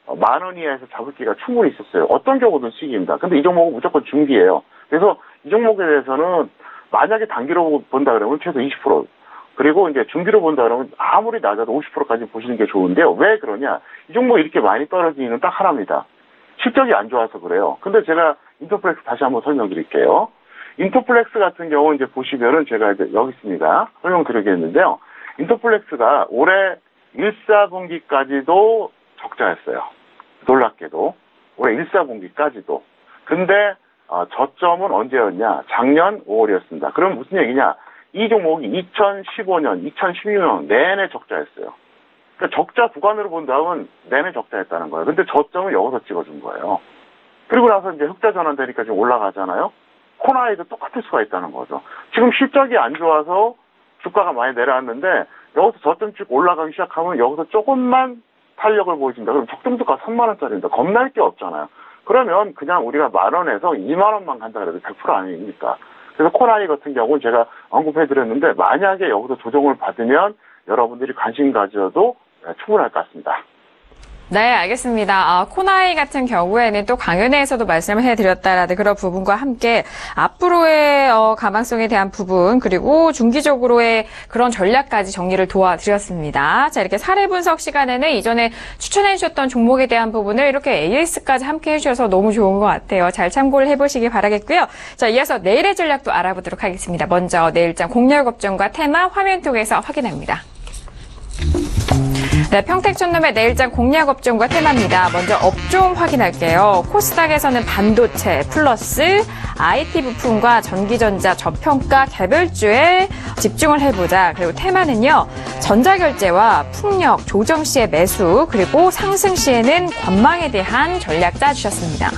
10,000원 이하에서 잡을 기회가 충분히 있었어요. 어떤 경우든 수익입니다. 근데 이 종목은 무조건 중기예요. 그래서 이 종목에 대해서는 만약에 단기로 본다 그러면 최소 20%, 그리고 이제 중기로 본다 그러면 아무리 낮아도 50%까지 보시는 게 좋은데요. 왜 그러냐? 이 종목이 이렇게 많이 떨어지는 이유는 딱 하나입니다. 실적이 안 좋아서 그래요. 근데 제가 인터플렉스 다시 한번 설명드릴게요. 인터플렉스 같은 경우 이제 보시면은 제가 이제 여기 있습니다. 설명드리겠는데요. 인터플렉스가 올해 1사분기까지도 적자였어요. 놀랍게도. 올해 1사분기까지도. 근데 저점은 언제였냐? 작년 5월이었습니다. 그럼 무슨 얘기냐? 이 종목이 2015년, 2016년 내내 적자였어요. 그러니까 적자 구간으로 본다면 내내 적자였다는 거예요. 근데 저점은 여기서 찍어준 거예요. 그리고 나서 이제 흑자 전환되니까 지금 올라가잖아요. 코나이도 똑같을 수가 있다는 거죠. 지금 실적이 안 좋아서 주가가 많이 내려왔는데 여기서 저점 찍고 올라가기 시작하면 여기서 조금만 탄력을 보여준다. 그럼 적정주가 3만원짜리인데 겁날 게 없잖아요. 그러면 그냥 우리가 10,000원에서 20,000원만 간다 그래도 100% 아니니까. 그래서 코나이 같은 경우는 제가 언급해드렸는데 만약에 여기서 조정을 받으면 여러분들이 관심 가져도 충분할 것 같습니다. 네, 알겠습니다. 코나이 같은 경우에는 또 강연회에서도 말씀을 해드렸다라는 그런 부분과 함께 앞으로의 가망성에 대한 부분 그리고 중기적으로의 그런 전략까지 정리를 도와드렸습니다. 자, 이렇게 사례 분석 시간에는 이전에 추천해 주셨던 종목에 대한 부분을 이렇게 AS까지 함께 해주셔서 너무 좋은 것 같아요. 잘 참고를 해보시기 바라겠고요. 자, 이어서 내일의 전략도 알아보도록 하겠습니다. 먼저 내일장 공략 업종과 테마 화면 통해서 확인합니다. 네, 평택촌놈의 내일장 공략 업종과 테마입니다. 먼저 업종 확인할게요. 코스닥에서는 반도체, 플러스, IT 부품과 전기전자, 저평가 개별주에 집중을 해보자. 그리고 테마는요, 전자결제와 풍력, 조정 시의 매수, 그리고 상승 시에는 관망에 대한 전략 짜주셨습니다.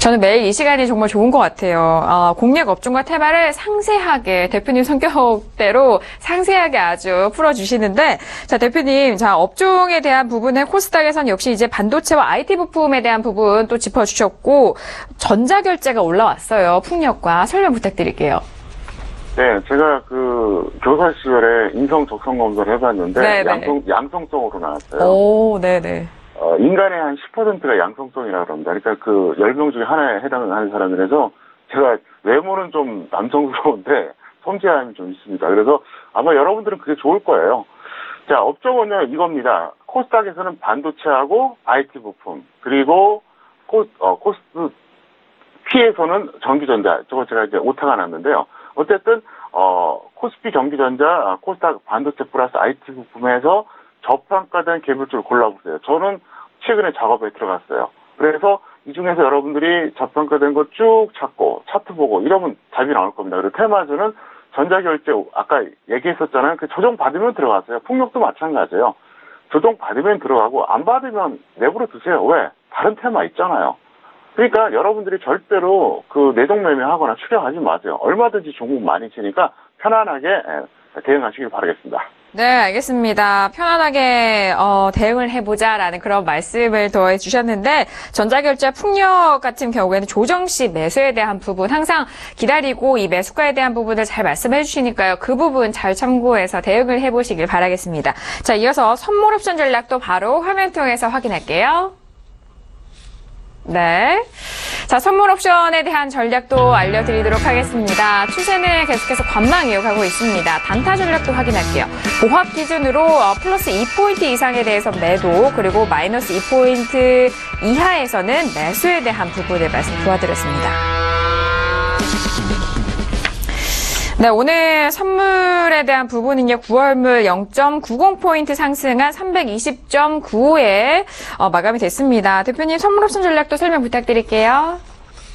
저는 매일 이 시간이 정말 좋은 것 같아요. 공략 업종과 테마를 상세하게 대표님 성격대로 상세하게 아주 풀어주시는데, 자 대표님, 자 업종에 대한 부분은 코스닥에서는 역시 이제 반도체와 IT 부품에 대한 부분 또 짚어주셨고 전자결제가 올라왔어요. 풍력과 설명 부탁드릴게요. 네, 제가 그 교사 시절에 인성 적성 검사를 해봤는데 양성성으로 나왔어요. 오, 네네. 인간의 한 10%가 양성성이라고 합니다. 그러니까 그 10명 중에 하나에 해당하는 사람이라서 제가 외모는 좀 남성스러운데 섬세함이 좀 있습니다. 그래서 아마 여러분들은 그게 좋을 거예요. 자, 업종은요, 이겁니다. 코스닥에서는 반도체하고 IT 부품, 그리고 코스피에서는 전기전자, 저거 제가 이제 오타가 났는데요. 어쨌든, 코스피 전기전자, 코스닥 반도체 플러스 IT 부품에서 저평가된 개별주를 골라보세요. 저는 최근에 작업에 들어갔어요. 그래서 이 중에서 여러분들이 저평가된 거 쭉 찾고 차트 보고 이러면 답이 나올 겁니다. 그리고 테마주는 전자결제 아까 얘기했었잖아요. 그 조정 받으면 들어갔어요. 풍력도 마찬가지예요. 조정 받으면 들어가고 안 받으면 내버려 두세요. 왜? 다른 테마 있잖아요. 그러니까 여러분들이 절대로 그 내동 매매하거나 추격하지 마세요. 얼마든지 종목 많이 치니까 편안하게 대응하시길 바라겠습니다. 네, 알겠습니다. 편안하게 대응을 해보자라는 그런 말씀을 더해 주셨는데 전자결제 풍력 같은 경우에는 조정 시 매수에 대한 부분 항상 기다리고 이 매수가에 대한 부분을 잘 말씀해 주시니까요. 그 부분 잘 참고해서 대응을 해보시길 바라겠습니다. 자, 이어서 선물 옵션 전략도 바로 화면 통해서 확인할게요. 네. 자, 선물 옵션에 대한 전략도 알려드리도록 하겠습니다. 추세는 계속해서 관망 이어가고 있습니다. 단타 전략도 확인할게요. 보합 기준으로 플러스 2포인트 이상에 대해서 매도, 그리고 마이너스 2포인트 이하에서는 매수에 대한 부분을 말씀 도와드렸습니다. 네, 오늘 선물에 대한 부분은요, 9월물 0.90포인트 상승한 320.95에 마감이 됐습니다. 대표님, 선물 옵션 전략도 설명 부탁드릴게요.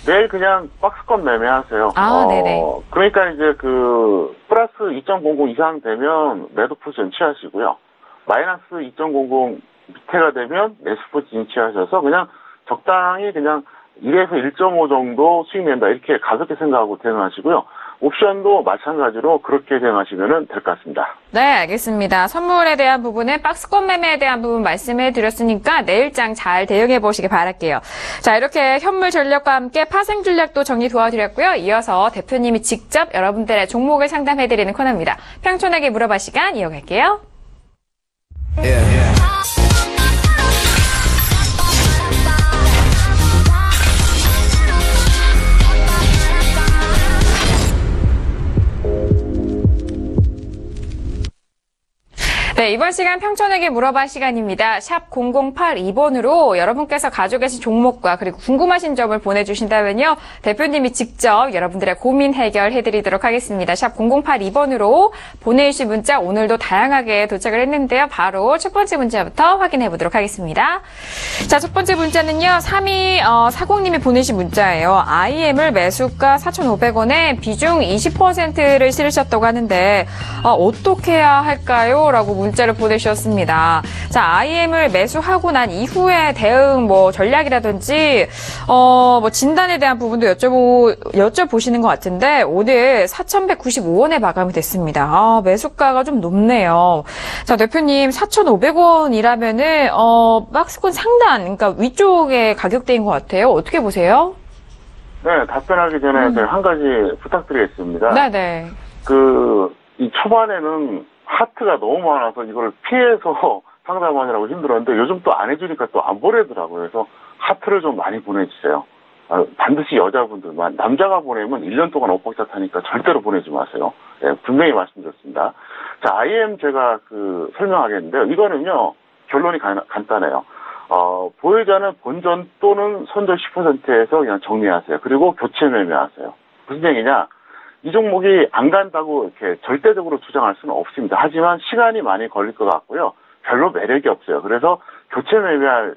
내일 그냥 박스권 매매하세요. 네네. 그러니까 이제 그, 플러스 2.00 이상 되면 매도 포지션 취하시고요. 마이너스 2.00 밑에가 되면 매수 포지션 취하셔서 그냥 적당히 그냥 1에서 1.5 정도 수익 낸다. 이렇게 가볍게 생각하고 대응하시고요. 옵션도 마찬가지로 그렇게 대응하시면 될 것 같습니다. 네, 알겠습니다. 선물에 대한 부분은 박스권 매매에 대한 부분 말씀해 드렸으니까 내일장 잘 대응해 보시기 바랄게요. 자, 이렇게 현물 전략과 함께 파생 전략도 정리 도와드렸고요. 이어서 대표님이 직접 여러분들의 종목을 상담해 드리는 코너입니다. 평촌에게 물어봐 시간 이어갈게요. 네, 이번 시간 평촌에게 물어봐 시간입니다. 샵 0082번으로 여러분께서 가지고 계신 종목과 그리고 궁금하신 점을 보내주신다면요. 대표님이 직접 여러분들의 고민 해결해드리도록 하겠습니다. 샵 0082번으로 보내주신 문자 오늘도 다양하게 도착을 했는데요. 바로 첫 번째 문자부터 확인해 보도록 하겠습니다. 자, 첫 번째 문자는요. 3240님이 보내신 문자예요. IM을 매수가 4,500원에 비중 20%를 실으셨다고 하는데 어떻게 해야 할까요? 라고 문자를 보내주셨습니다. 자, IM을 매수하고 난 이후에 대응 전략이라든지 진단에 대한 부분도 여쭤보시는 것 같은데 오늘 4,195원에 마감이 됐습니다. 매수가가 좀 높네요. 자, 대표님 4,500원이라면은 박스권 상단, 그러니까 위쪽의 가격대인 것 같아요. 어떻게 보세요? 네, 답변하기 전에 제가 한 가지 부탁드리겠습니다. 네네. 이 초반에는 하트가 너무 많아서 이걸 피해서 상담하느라고 힘들었는데 요즘 또 안 해주니까 또 안 보내더라고요. 그래서 하트를 좀 많이 보내주세요. 반드시 여자분들만. 남자가 보내면 1년 동안 엇박자 타니까 절대로 보내지 마세요. 네, 분명히 말씀드렸습니다. 자, IM 제가 설명하겠는데요. 이거는요, 결론이 간단해요. 보유자는 본전 또는 손절 10%에서 그냥 정리하세요. 그리고 교체 매매하세요. 무슨 얘기냐? 이 종목이 안 간다고 이렇게 절대적으로 주장할 수는 없습니다. 하지만 시간이 많이 걸릴 것 같고요. 별로 매력이 없어요. 그래서 교체 매매할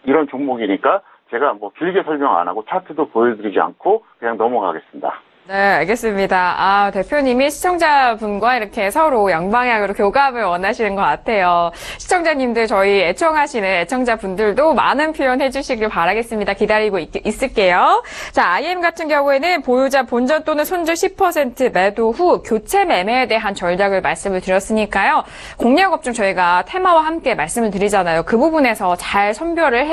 이런 종목이니까 제가 길게 설명 안 하고 차트도 보여드리지 않고 그냥 넘어가겠습니다. 네, 알겠습니다. 대표님이 시청자분과 이렇게 서로 양방향으로 교감을 원하시는 것 같아요. 시청자님들, 저희 애청하시는 애청자분들도 많은 표현 해주시길 바라겠습니다. 기다리고 있을게요. 자, IM 같은 경우에는 보유자 본전 또는 손절 10% 매도 후 교체 매매에 대한 전략을 말씀을 드렸으니까요. 공략업종 저희가 테마와 함께 말씀을 드리잖아요. 그 부분에서 잘 선별을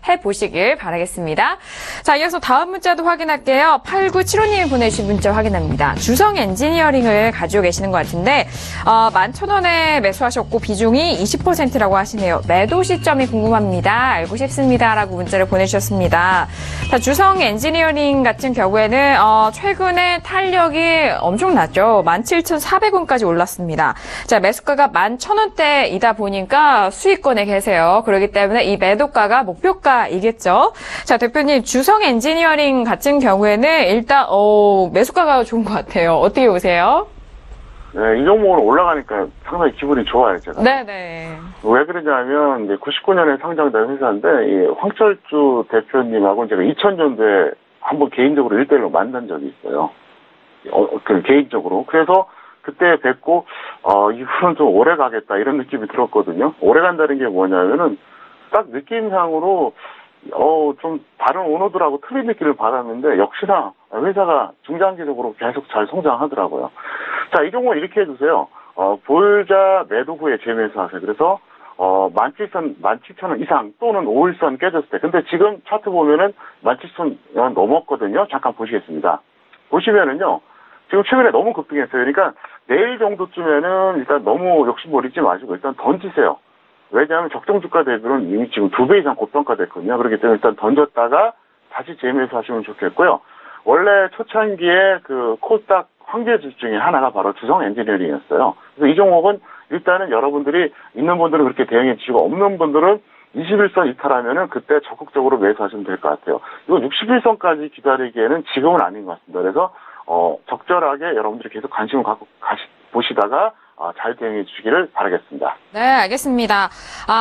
해보시길 바라겠습니다. 자, 이어서 다음 문자도 확인할게요. 8975님이 보내주신 문자 확인합니다. 주성 엔지니어링을 가지고 계시는 것 같은데 11,000원에 매수하셨고 비중이 20%라고 하시네요. 매도 시점이 궁금합니다. 알고 싶습니다. 라고 문자를 보내주셨습니다. 자, 주성 엔지니어링 같은 경우에는 최근에 탄력이 엄청났죠. 17,400원까지 올랐습니다. 자, 매수가가 11,000원대이다 보니까 수익권에 계세요. 그렇기 때문에 이 매도가가 목표가이겠죠. 자, 대표님, 주성 엔지니어링 같은 경우에는 일단 매수가가 좋은 것 같아요. 어떻게 보세요? 네, 이 종목은 올라가니까 상당히 기분이 좋아요, 제가. 네네. 왜 그러냐면, 이제 99년에 상장된 회사인데, 이 황철주 대표님하고 제가 2000년도에 한번 개인적으로 1대1로 만난 적이 있어요. 개인적으로. 그래서 그때 뵙고, 이분은 좀 오래 가겠다, 이런 느낌이 들었거든요. 오래 간다는 게 뭐냐면은, 딱 느낌상으로, 좀 다른 오너들하고 틀린 느낌을 받았는데 역시나 회사가 중장기적으로 계속 잘 성장하더라고요. 자, 이 종목은 이렇게 해주세요. 보유자 매도 후에 재매수하세요. 그래서 17,000원 이상 또는 5일선 깨졌을 때. 근데 지금 차트 보면은 17,000원 넘었거든요. 잠깐 보시겠습니다. 보시면은요. 지금 최근에 너무 급등했어요. 그러니까 내일 정도쯤에는 일단 너무 욕심부리지 마시고 일단 던지세요. 왜냐하면 적정주가 대비로는 이미 지금 2배 이상 고평가됐거든요. 그렇기 때문에 일단 던졌다가 다시 재매수 하시면 좋겠고요. 원래 초창기에 코스닥 황제주 중에 하나가 바로 주성 엔지니어링이었어요. 그래서 이 종목은 일단은 여러분들이 있는 분들은 그렇게 대응해 주시고 없는 분들은 21선 이탈하면은 그때 적극적으로 매수하시면 될 것 같아요. 이거 61선까지 기다리기에는 지금은 아닌 것 같습니다. 그래서 적절하게 여러분들이 계속 관심을 갖고 보시다가 잘 대응해 주시기를 바라겠습니다. 네, 알겠습니다.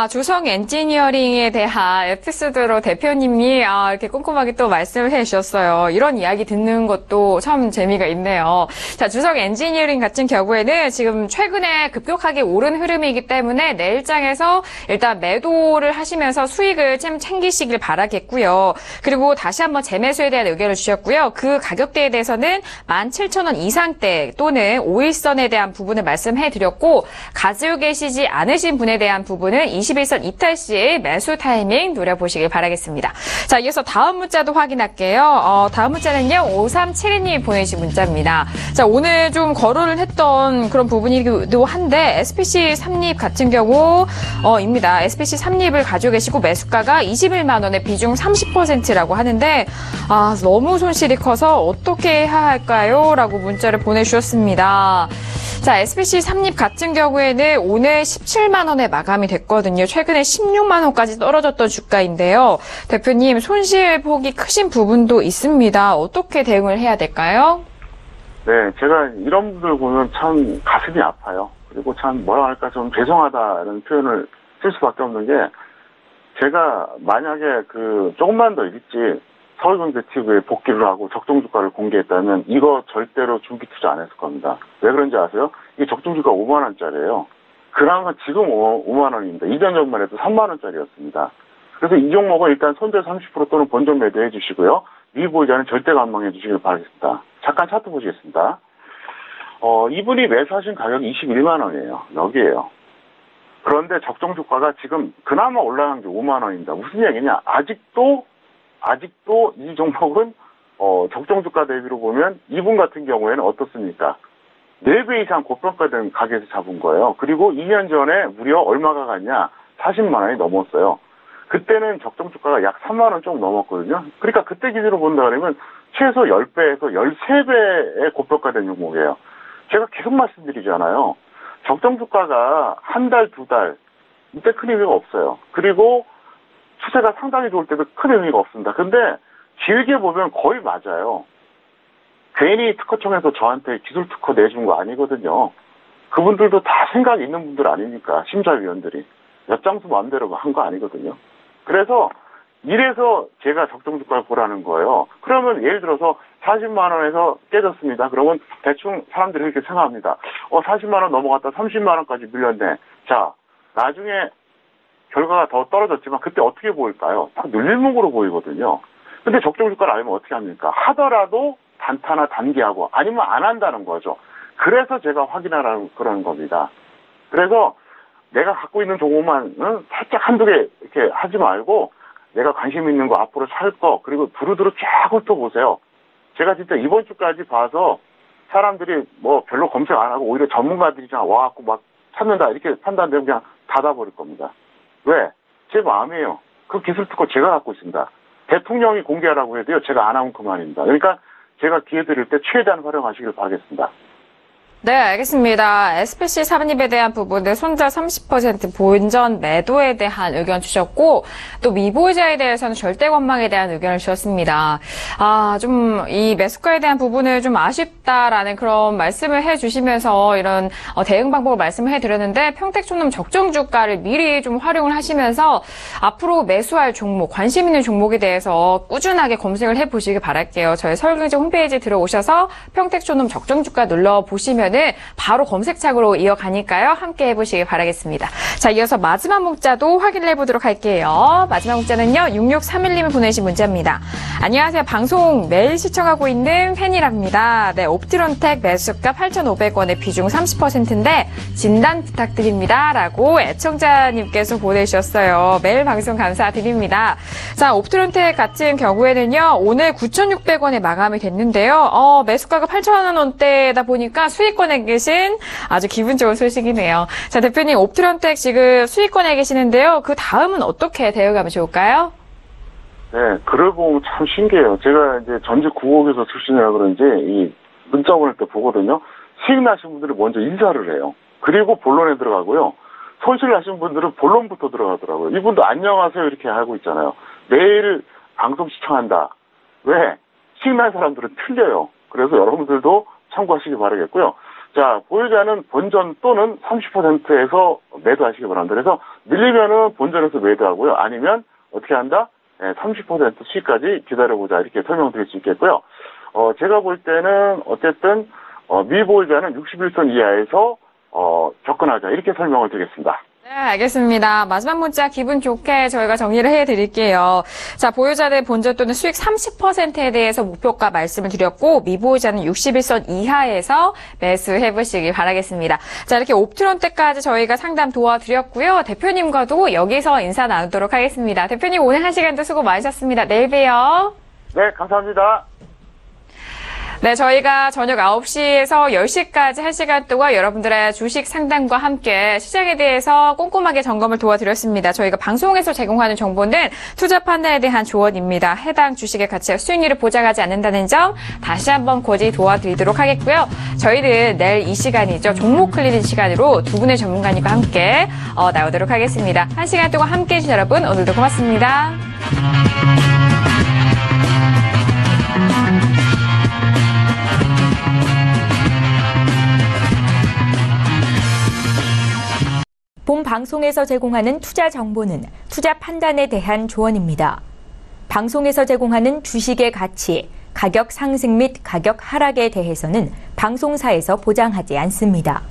조성 엔지니어링에 대한 에피소드로 대표님이 이렇게 꼼꼼하게 또 말씀을 해 주셨어요. 이런 이야기 듣는 것도 참 재미가 있네요. 자, 조성 엔지니어링 같은 경우에는 지금 최근에 급격하게 오른 흐름이기 때문에 내일장에서 일단 매도를 하시면서 수익을 좀 챙기시길 바라겠고요. 그리고 다시 한번 재매수에 대한 의견을 주셨고요. 그 가격대에 대해서는 17,000원 이상대 또는 5일선에 대한 부분을 말씀해 드렸고, 가지고 계시지 않으신 분에 대한 부분은 21선 이탈 시 매수 타이밍 노려보시길 바라겠습니다. 자, 이어서 다음 문자도 확인할게요. 다음 문자는요, 5372님이 보내주신 문자입니다. 자, 오늘 좀 거론을 했던 그런 부분이기도 한데, SPC 삼립 같은 경우입니다. SPC 삼립을 가지고 계시고 매수가가 21만 원에 비중 30%라고 하는데, 너무 손실이 커서 어떻게 해야 할까요? 라고 문자를 보내주셨습니다. 자, SPC 삼립 같은 경우에는 오늘 17만 원에 마감이 됐거든요. 최근에 16만 원까지 떨어졌던 주가인데요. 대표님, 손실폭이 크신 부분도 있습니다. 어떻게 대응을 해야 될까요? 네, 제가 이런 분들 보면 참 가슴이 아파요. 그리고 참 뭐라 할까 좀 죄송하다는 표현을 쓸 수밖에 없는 게, 제가 만약에 조금만 더 일찍 서울경제TV에 복귀를 하고 적정주가를 공개했다면 이거 절대로 중기 투자 안 했을 겁니다. 왜 그런지 아세요? 이 적정주가 5만 원짜리예요. 그나마 지금 5만 원입니다. 이전 전만 해도 3만 원짜리였습니다. 그래서 이 종목은 일단 손절 30% 또는 본전 매도해 주시고요. 미보이자는 절대 관망해 주시길 바라겠습니다. 잠깐 차트 보시겠습니다. 이분이 매수하신 가격이 21만 원이에요. 여기에요. 그런데 적정주가가 지금 그나마 올라간 게 5만 원입니다. 무슨 얘기냐? 아직도 이 종목은 적정주가 대비로 보면 이분 같은 경우에는 어떻습니까? 4배 이상 고평가된 가격에서 잡은 거예요. 그리고 2년 전에 무려 얼마가 갔냐? 40만 원이 넘었어요. 그때는 적정주가가 약 3만 원 좀 넘었거든요. 그러니까 그때 기준으로 본다 그러면 최소 10배에서 13배의 고평가된 종목이에요. 제가 계속 말씀드리잖아요. 적정주가가 한 달, 2달 이때 큰 의미가 없어요. 그리고 추세가 상당히 좋을 때도 큰 의미가 없습니다. 근데 길게 보면 거의 맞아요. 괜히 특허청에서 저한테 기술 특허 내준 거 아니거든요. 그분들도 다 생각이 있는 분들 아닙니까? 심사위원들이. 엿장수 마음대로 한 거 아니거든요. 그래서 이래서 제가 적정주가를 보라는 거예요. 그러면 예를 들어서 40만 원에서 깨졌습니다. 그러면 대충 사람들이 이렇게 생각합니다. 40만 원 넘어갔다 30만 원까지 밀렸네. 자, 나중에 결과가 더 떨어졌지만 그때 어떻게 보일까요? 딱 늘릴목으로 보이거든요. 근데 적정주가를 알면 어떻게 합니까? 하더라도 단타나 단기하고 아니면 안 한다는 거죠. 그래서 제가 확인하라는 그런 겁니다. 그래서 내가 갖고 있는 종목만 살짝 한두 개 이렇게 하지 말고 내가 관심 있는 거 앞으로 살 거 그리고 두루두루 쫙 훑어보세요. 제가 진짜 이번 주까지 봐서 사람들이 뭐 별로 검색 안 하고 오히려 전문가들이 그냥 와갖고 막 찾는다 이렇게 판단되면 그냥 닫아버릴 겁니다. 왜? 제 마음이에요. 그 기술 특허 제가 갖고 있습니다. 대통령이 공개하라고 해도요. 제가 안 하면 그만입니다. 그러니까 제가 기회 드릴 때 최대한 활용하시길 바라겠습니다. 네, 알겠습니다. SPC 삼립에 대한 부분은 손절 30% 본전 매도에 대한 의견 주셨고, 또 미보이자에 대해서는 절대 관망에 대한 의견을 주셨습니다. 좀 이 매수가에 대한 부분을 좀 아쉽다라는 그런 말씀을 해주시면서 이런 대응 방법을 말씀을 해드렸는데, 평택촌놈 적정주가를 미리 좀 활용을 하시면서 앞으로 매수할 종목, 관심 있는 종목에 대해서 꾸준하게 검색을 해보시길 바랄게요. 저희 서울경제 홈페이지 들어오셔서 평택촌놈 적정주가 눌러보시면 바로 검색창으로 이어가니까요. 함께 해보시길 바라겠습니다. 자, 이어서 마지막 문자도 확인을 해보도록 할게요. 마지막 문자는요. 6631님이 보내신 문자입니다. 안녕하세요. 방송 매일 시청하고 있는 팬이랍니다. 네, 옵티론텍 매수가 8,500원에 비중 30%인데 진단 부탁드립니다. 라고 애청자님께서 보내주셨어요. 매일 방송 감사드립니다. 자, 옵티론텍 같은 경우에는요. 오늘 9,600원에 마감이 됐는데요. 매수가가 8,000원대다 보니까 수익 권에 계신 아주 기분 좋은 소식이네요. 자, 대표님 옵트론텍 지금 수익권에 계시는데요. 그 다음은 어떻게 대응하면 좋을까요? 네, 글을 보면 참 신기해요. 제가 이제 전직 구옥에서 출신이라 그런지 이 문자 보낼 때 보거든요. 수익 나신 분들이 먼저 인사를 해요. 그리고 본론에 들어가고요. 손실 나신 분들은 본론부터 들어가더라고요. 이분도 안녕하세요 이렇게 하고 있잖아요. 매일 방송 시청한다. 왜? 수익 난 사람들은 틀려요. 그래서 여러분들도 참고하시기 바라겠고요. 자, 보유자는 본전 또는 30%에서 매도하시기 바랍니다. 그래서 밀리면은 본전에서 매도하고요. 아니면 어떻게 한다? 30% 시까지 기다려보자. 이렇게 설명드릴 수 있겠고요. 제가 볼 때는 어쨌든 미보유자는 61선 이하에서 접근하자. 이렇게 설명을 드리겠습니다. 네, 알겠습니다. 마지막 문자 기분 좋게 저희가 정리를 해드릴게요. 자, 보유자들 본전 또는 수익 30%에 대해서 목표가 말씀을 드렸고, 미보유자는 61선 이하에서 매수해보시기 바라겠습니다. 자, 이렇게 옵트론 때까지 저희가 상담 도와드렸고요. 대표님과도 여기서 인사 나누도록 하겠습니다. 대표님 오늘 한 시간도 수고 많으셨습니다. 내일 봬요. 네, 감사합니다. 네, 저희가 저녁 9시에서 10시까지 1시간 동안 여러분들의 주식 상담과 함께 시장에 대해서 꼼꼼하게 점검을 도와드렸습니다. 저희가 방송에서 제공하는 정보는 투자 판단에 대한 조언입니다. 해당 주식의 가치와 수익률을 보장하지 않는다는 점 다시 한번 고지 도와드리도록 하겠고요. 저희는 내일 이 시간이죠. 종목 클리닝 시간으로 두 분의 전문가님과 함께 나오도록 하겠습니다. 1시간 동안 함께해 주신 여러분 오늘도 고맙습니다. 본 방송에서 제공하는 투자 정보는 투자 판단에 대한 조언입니다. 방송에서 제공하는 주식의 가치, 가격 상승 및 가격 하락에 대해서는 방송사에서 보장하지 않습니다.